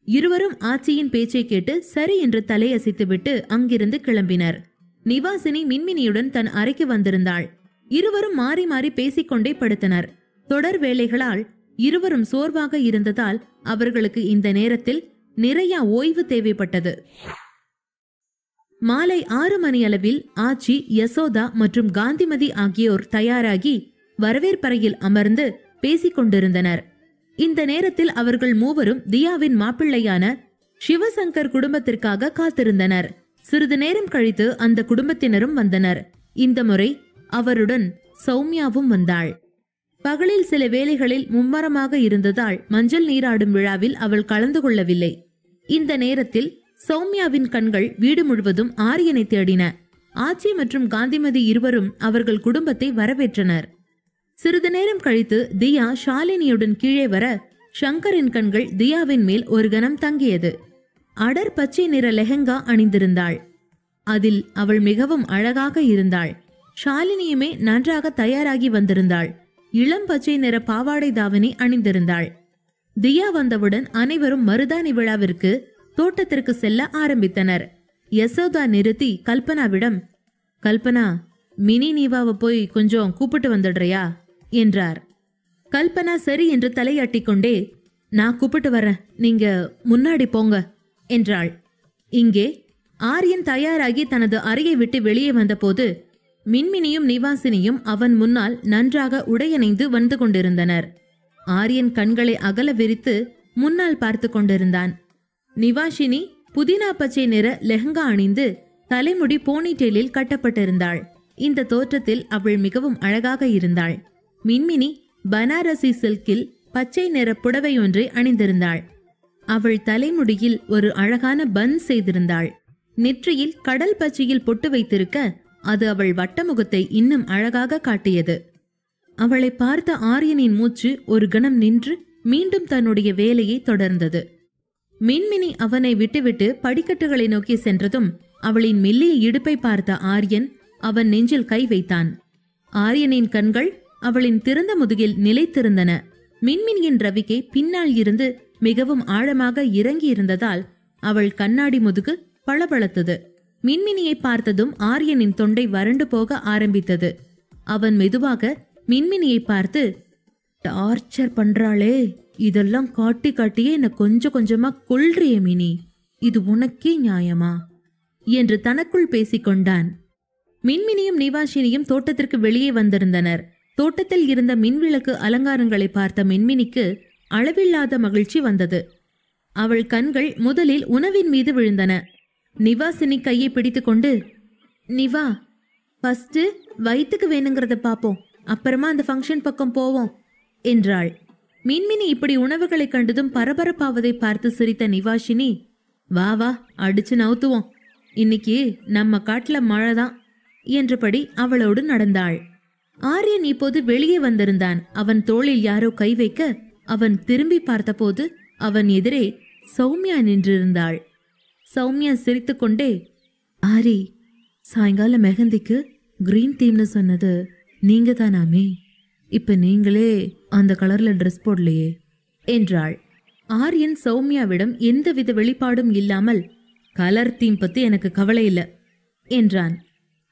இருவரும் ஆச்சியின் பேச்சை கேட்டு சரி என்று தலையசைத்துவிட்டு அங்கிருந்து கிளம்பினர். நிவாசினி மின்மினியுடன் தன் அறைக்கு வந்திருந்தாள். இருவரும் மாறி மாறி பேசிக்கொண்டே படுத்தனர். தொடர் வேலைகளால் இருவரும் சோர்வாக இருந்ததால் அவர்களுக்கு இந்த நேரத்தில் நிறைய ஓய்வு தேவைப்பட்டது. மாலை 6 மணி அளவில் ஆச்சி, யசோதா மற்றும் காந்திமதி ஆகியோர் தயாராகி வரவேற்பறையில் அமர்ந்து பேசிக் கொண்டிருந்தனர். இந்த நேரத்தில் அவர்கள் மூவரும் தியாவின் மாப்பிள்ளையான சிவசங்கர் குடும்பத்திற்காக காத்திருந்தனர். சிறிது நேரம் கழித்து அந்த குடும்பத்தினரும் வந்தனர். இந்த முறை அவருடன் சௌமியாவும் வந்தாள். பகலில் சில வேலைகளில் மும்மரமாக இருந்ததால் மஞ்சள் நீராடும் விழாவில் அவள் கலந்து கொள்ளவில்லை. இந்த நேரத்தில் சௌமியாவின் கண்கள் வீடு முழுவதும் ஆரியனை தேடின. ஆச்சி மற்றும் காந்திமதி இருவரும் அவர்கள் குடும்பத்தை வரவேற்றனர். சிறிது நேரம் கழித்து தியா ஷாலினியுடன் கீழே வர சங்கரின் கண்கள் தியாவின் மேல் ஒரு கணம் தங்கியது. அடர் பச்சை நிற லெஹங்கா அணிந்திருந்தாள். அதில் அவள் மிகவும் அழகாக இருந்தாள். ஷாலினியுமே நன்றாக தயாராகி வந்திருந்தாள். இளம் பச்சை நிற பாவாடை தாவணி அணிந்திருந்தாள். தியா வந்தவுடன் அனைவரும் மருதாணி விழாவிற்கு தோட்டத்திற்கு செல்ல ஆரம்பித்தனர். யசோதா நிறுத்தி கல்பனாவிடம், கல்பனா, மினி நீவாவை போய் கொஞ்சம் கூப்பிட்டு வந்துடுறியா என்றார். கல்பனா சரி என்று தலையாட்டிக்கொண்டே, நான் கூப்பிட்டு வரேன், நீங்க முன்னாடி போங்க என்றாள். இங்கே ஆரியன் தயாராகி தனது அறையை விட்டு வெளியே வந்தபோது மின்மினியும் நிவாசினியும் அவன் முன்னால் நன்றாக உடையணைந்து வந்து கொண்டிருந்தனர். ஆரியன் கண்களை அகல விரித்து முன்னால் பார்த்து கொண்டிருந்தான். நிவாசினி புதினா பச்சை நிற லெஹங்கா அணிந்து தலைமுடி போனிடெயிலில் கட்டப்பட்டிருந்தாள். இந்த தோற்றத்தில் அவள் மிகவும் அழகாக இருந்தாள். மின்மினி பனாரசி சில்கில் பச்சை நிற புடவை ஒன்றை அணிந்திருந்தாள். அவள் தலைமுடியில் ஒரு அழகான பன் செய்திருந்தாள். நெற்றியில் கடல் பச்சையில் பொட்டு வைத்திருக்க அது அவள் வட்டமுகத்தை இன்னும் அழகாக காட்டியது. அவளை பார்த்த ஆரியனின் மூச்சு ஒரு கணம் நின்று மீண்டும் தன்னுடைய வேலையை தொடர்ந்தது. மின்மினி அவனை விட்டுவிட்டு படிக்கட்டுகளை நோக்கி சென்றதும் அவளின் மெல்லிய இடுப்பை பார்த்த ஆரியன் அவன் நெஞ்சில் கை வைத்தான். ஆரியனின் கண்கள் அவளின் திறந்த முதுகில் நிலைத்திருந்தன. மின்மினியின் ரவிக்கை பின்னால் இருந்து மிகவும் ஆழமாக இறங்கி இருந்ததால் அவள் கண்ணாடி முதுகு பளபளத்தது. மின்மினியை பார்த்ததும் ஆரியனின் தொண்டை வறண்டு போக ஆரம்பித்தது. அவன் மெதுவாக மின்மினியை பார்த்து, டார்ச்சர் பண்றாளே, இதெல்லாம் காட்டி காட்டியே என்ன கொஞ்சம் கொஞ்சமா கொல்றியே மினி, இது உனக்கே நியாயமா என்று தனக்குள் பேசிக்கொண்டான். மின்மினியும் நிவாசினியும் தோட்டத்திற்கு வெளியே வந்திருந்தனர். தோட்டத்தில் இருந்த மின்விளக்கு அலங்காரங்களை பார்த்த மின்மினிக்கு அளவில்லாத மகிழ்ச்சி வந்தது. அவள் கண்கள் முதலில் உணவின் மீது விழுந்தன. நிவாசினி கையை பிடித்துக்கொண்டு, நிவா, ஃபர்ஸ்ட் வயிற்றுக்கு வேணுங்கிறத பாப்போம், அப்புறமா அந்த ஃபங்க்ஷன் பக்கம் போவோம் என்றாள். மின்மினி இப்படி உணவுகளை கண்டதும் பரபரப்பாவதை பார்த்து சிரித்த நிவாசினி, வா வா அடிச்சு நவுத்துவோம், இன்னைக்கு நம்ம காட்டுல மழைதான் என்றபடி அவளோடு நடந்தாள். ஆரியன் இப்போது வெளியே வந்திருந்தான். அவன் தோளில் யாரோ கை வைக்க அவன் திரும்பி பார்த்தபோது அவன் எதிரே சௌமியா நின்றிருந்தாள். சௌமியா சிரித்துக்கொண்டே, ஆரி, சாயங்கால மெஹந்திக்கு கிரீன் தீம்னு சொன்னது நீங்க தானாமே, இப்ப நீங்களே அந்த கலர்ல ட்ரெஸ் போடலையே என்றாள். ஆரியன் சௌமியாவிடம் எந்தவித வெளிப்பாடும் இல்லாமல், கலர் தீம் பத்தி எனக்கு கவலை இல்லை என்றான்.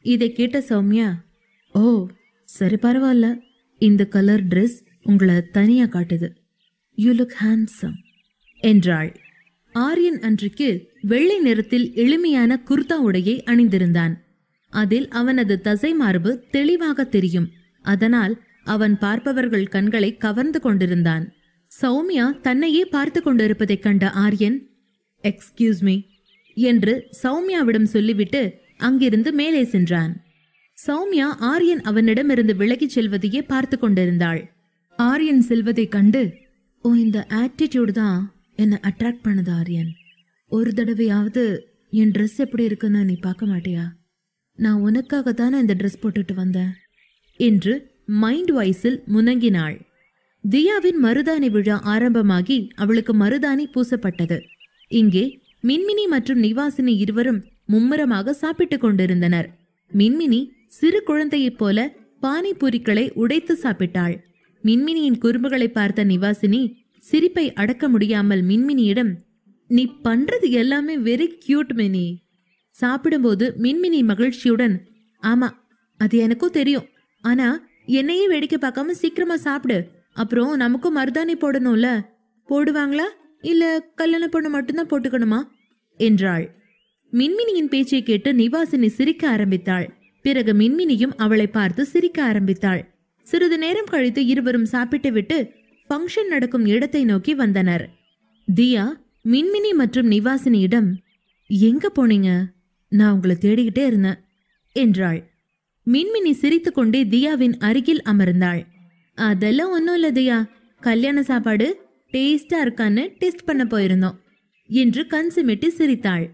இதை கேட்ட சௌமியா, ஓ சரி பரவாயில்ல, இந்த கலர் ட்ரெஸ் உங்களை தனியா காட்டுது, யூ லுக் ஹேண்ட்ஸம் என்றாள். ஆரியன் அன்றைக்கு வெள்ளை நிறத்தில் எளிமையான குர்தா உடையை அணிந்திருந்தான். அதில் அவனது தசை மார்பு தெளிவாக தெரியும். அதனால் அவன் பார்ப்பவர்கள் கண்களை கவர்ந்து கொண்டிருந்தான். சௌமியா தன்னையே பார்த்து கொண்டிருப்பதைக் கண்ட ஆரியன், எக்ஸ்கியூஸ் மீ என்று சௌமியாவிடம் சொல்லிவிட்டு அங்கிருந்து மேலே சென்றான். சௌமியா ஆரியன் அவனிடமிருந்து விலகிச் செல்வதையே பார்த்து கொண்டிருந்தாள். ஆரியன் செல்வதை கண்டு, ஓ இந்த ஆட்டிடியூட் தான் என்ன அட்ராக்ட் பண்ணுது ஆரியன், ஒரு தடவையாவது என் ட்ரெஸ் எப்படி இருக்குன்னு நீ பார்க்க மாட்டியா? நான் உனக்காக தானே இந்த ட்ரெஸ் போட்டுட்டு வந்தேன் என்று மைண்ட் வாய்ஸில் முனங்கினாள். தியாவின் மருதாணி விழா ஆரம்பமாகி அவளுக்கு மருதாணி பூசப்பட்டது. இங்கே மின்மினி மற்றும் நிவாசினி இருவரும் மும்முரமாக சாப்பிட்டுக் கொண்டிருந்தனர். மின்மினி சிறு குழந்தையைப் போல பானிபூரிகளை உடைத்து சாப்பிட்டாள். மின்மினியின் குறும்புகளை பார்த்த நிவாசினி சிரிப்பை அடக்க முடியாமல் மின்மினியிடம், நீ பண்றது எல்லாமே வெரி கியூட் மினி. சாப்பிடும்போது மின்மினி மகிழ்ச்சியுடன், ஆமா அது எனக்கும் தெரியும், ஆனா என்னையே வேடிக்கை பார்க்காம சீக்கிரமா சாப்பிடு, அப்புறம் நமக்கும் மருதாணி போடணும்ல. போடுவாங்களா இல்ல கல்யாண பொண்ணு மட்டும்தான் போட்டுக்கணுமா என்றாள். மின்மினியின் பேச்சை கேட்டு நிவாசினி சிரிக்க ஆரம்பித்தாள். பிறகு மின்மினியும் அவளை பார்த்து சிரிக்க ஆரம்பித்தாள். சிறிது நேரம் கழித்து இருவரும் சாப்பிட்டு விட்டு ஃபங்க்ஷன் நடக்கும் இடத்தை நோக்கி வந்தனர். தியா மின்மினி மற்றும் நிவாசினியிடம், எங்க போனீங்க? நான் உங்களை தேடிக்கிட்டே இருந்தேன் என்றாள். மின்மினி சிரித்து கொண்டே தியாவின் அருகில் அமர்ந்தாள். அதெல்லாம் ஒன்னும் இல்ல தியா, கல்யாண சாப்பாடு டேஸ்டா இருக்கான்னு டெஸ்ட் பண்ண போயிருந்தோம் என்று கண் சிமிட்டி சிரித்தாள்.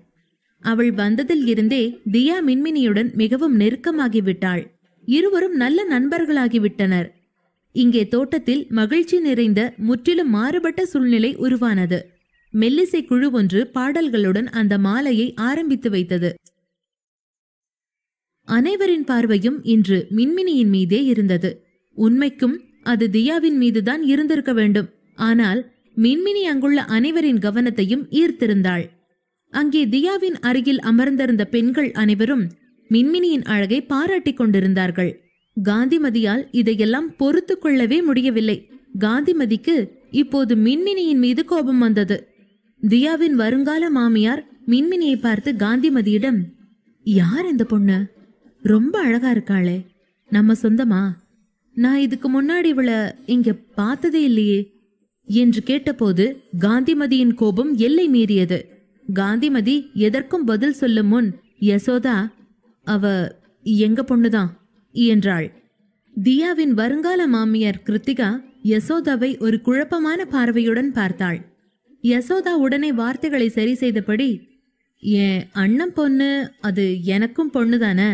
அவள் வந்ததில் இருந்தே தியா மின்மினியுடன் மிகவும் நெருக்கமாகிவிட்டாள். இருவரும் நல்ல நண்பர்களாகிவிட்டனர். இங்கே தோட்டத்தில் மகிழ்ச்சி நிறைந்த முற்றிலும் மாறுபட்ட சூழ்நிலை உருவானது. மெல்லிசை குழு ஒன்று பாடல்களுடன் அந்த மாலையை ஆரம்பித்து வைத்தது. அனைவரின் பார்வையும் இன்று மின்மினியின் மீதே இருந்தது. உண்மைக்கும் அது தியாவின் மீதுதான் இருந்திருக்க வேண்டும். ஆனால் மின்மினி அங்குள்ள அனைவரின் கவனத்தையும் ஈர்த்திருந்தாள். அங்கே தியாவின் அருகில் அமர்ந்திருந்த பெண்கள் அனைவரும் மின்மினியின் அழகை பாராட்டிக் கொண்டிருந்தார்கள். காந்திமதியால் இதையெல்லாம் பொறுத்து கொள்ளவே முடியவில்லை. காந்திமதிக்கு இப்போது மின்மினியின் மீது கோபம் வந்தது. தியாவின் வருங்கால மாமியார் மின்மினியை பார்த்து காந்திமதியிடம், யார் இந்த பொண்ணு? ரொம்ப அழகா இருக்காளே, நம்ம சொந்தமா? நான் இதுக்கு முன்னாடி இவளை இங்க பார்த்ததே இல்லையே என்று கேட்டபோது காந்திமதியின் கோபம் எல்லை மீறியது. காந்திமதி எதற்கும் பதில் சொல்லும் முன், யசோதா, அவ எங்க பொண்ணுதான் என்றாள். தியாவின் வருங்கால மாமியார் கிருத்திகா யசோதாவை ஒரு குழப்பமான பார்வையுடன் பார்த்தாள். யசோதா உடனே வார்த்தைகளை சரி செய்தபடி, என் அண்ணன் பொண்ணு, அது எனக்கும் பொண்ணுதானே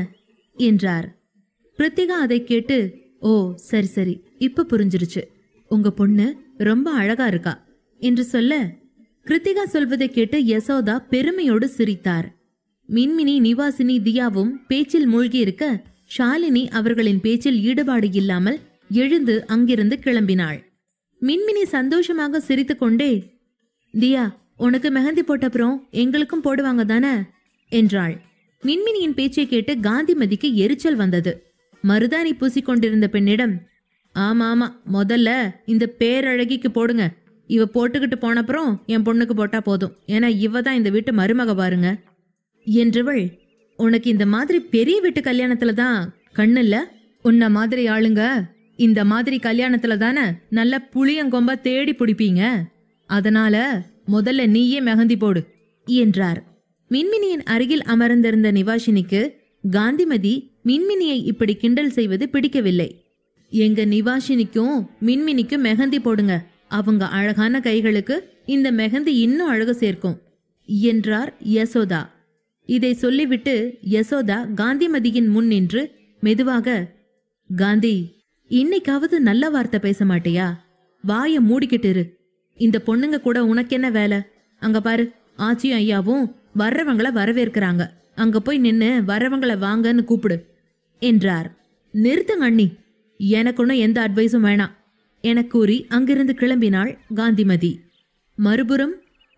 என்றார். கிருத்திகா அதை கேட்டு, ஓ சரி சரி, இப்ப புரிஞ்சிருச்சு, உங்க பொண்ணு ரொம்ப அழகா இருக்கா என்று சொல்ல, கிருத்திகா சொல்வதை கேட்டு யசோதா பெருமையோடு சிரித்தார். மின்மினி நிவாசினி தியாவும் பேச்சில் மூழ்கி இருக்க ஷாலினி அவர்களின் பேச்சில் ஈடுபாடு இல்லாமல் எழுந்து அங்கிருந்து கிளம்பினாள். மின்மினி சந்தோஷமாக சிரித்து கொண்டே, தியா, உனக்கு மெஹந்தி போட்டப்புறம் எங்களுக்கும் போடுவாங்க தானே என்றாள். மின்மினியின் பேச்சை கேட்டு காந்திமதிக்கு எரிச்சல் வந்தது. மருதாணி பூசிக்கொண்டிருந்த பெண்ணிடம், ஆமா ஆமா, முதல்ல இந்த பேரழகிக்கு போடுங்க, இவ போட்டுக்கிட்டு போனப்புறம் என் பொண்ணுக்கு போட்டா போதும், ஏன்னா இவ தான் இந்த வீட்டு மருமக பாருங்க என்றவள், உனக்கு இந்த மாதிரி பெரிய வீட்டு கல்யாணத்துல தான் கண்ணு இல்ல? உன்ன மாதிரி ஆளுங்க இந்த மாதிரி கல்யாணத்துல தானே நல்ல புளியங்கொம்பா தேடி பிடிப்பீங்க, அதனால முதல்ல நீயே மெஹந்தி போடு என்றார். மின்மினியின் அருகில் அமர்ந்திருந்த நிவாசினிக்கு காந்திமதி மின்மினியை இப்படி கிண்டல் செய்வது பிடிக்கவில்லை. எங்க நிவாசினிக்கும் மின்மினிக்கும் மெஹந்தி போடுங்க, அவங்க அழகான கைகளுக்கு இந்த மெஹந்தி இன்னும் அழகு சேர்க்கும் என்றார் யசோதா. இதை சொல்லிவிட்டு யசோதா காந்திமதியின் முன் நின்று மெதுவாக, காந்தி, இன்னைக்காவது நல்ல வார்த்தை பேச மாட்டியா? வாய மூடிக்கிட்டு இரு. இந்த பொண்ணுங்க கூட உனக்கு என்ன வேலை? அங்க பாரு, ஆச்சியும் ஐயாவும் வர்றவங்களை வரவேற்கிறாங்க, அங்க போய் நின்னு வர்றவங்களை வாங்கன்னு கூப்பிடு என்றார். நிறுத்துங்க அண்ணி, எனக்கு ஒன்னும் எந்த அட்வைஸும் வேணாம் என கூறி அங்கிருந்து கிளம்பினாள் காந்திமதி. மறுபுறம்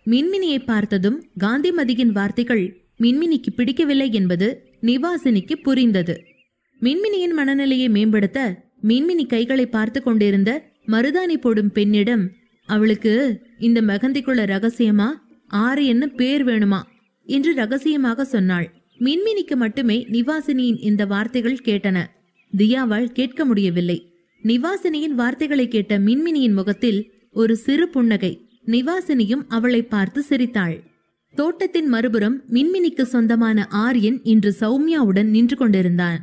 மின்மினியை பார்த்ததும் காந்திமதியின் வார்த்தைகள் மின்மினிக்கு பிடிக்கவில்லை என்பது நிவாசினிக்கு புரிந்தது. மின்மினியின் மனநிலையை மேம்படுத்த மின்மினி கைகளை பார்த்து கொண்டிருந்த மருதாணி போடும் பெண்ணிடம், அவளுக்கு இந்த மெஹந்திக்குள்ள ரகசியமா ஆரியன்னு பேர் வேணுமா என்று ரகசியமாக சொன்னாள். மின்மினிக்கு மட்டுமே நிவாசினியின் இந்த வார்த்தைகள் கேட்டன. தியாவால் கேட்க முடியவில்லை. நிவாசினியின் வார்த்தைகளை கேட்ட மின்மினியின் முகத்தில் ஒரு சிறு புன்னகை. நிவாசினியும் அவளை பார்த்து சிரித்தாள். தோட்டத்தின் மறுபுறம் மின்மினிக்கு சொந்தமான ஆரியன் இன்று சௌமியாவுடன் நின்று கொண்டிருந்தான்.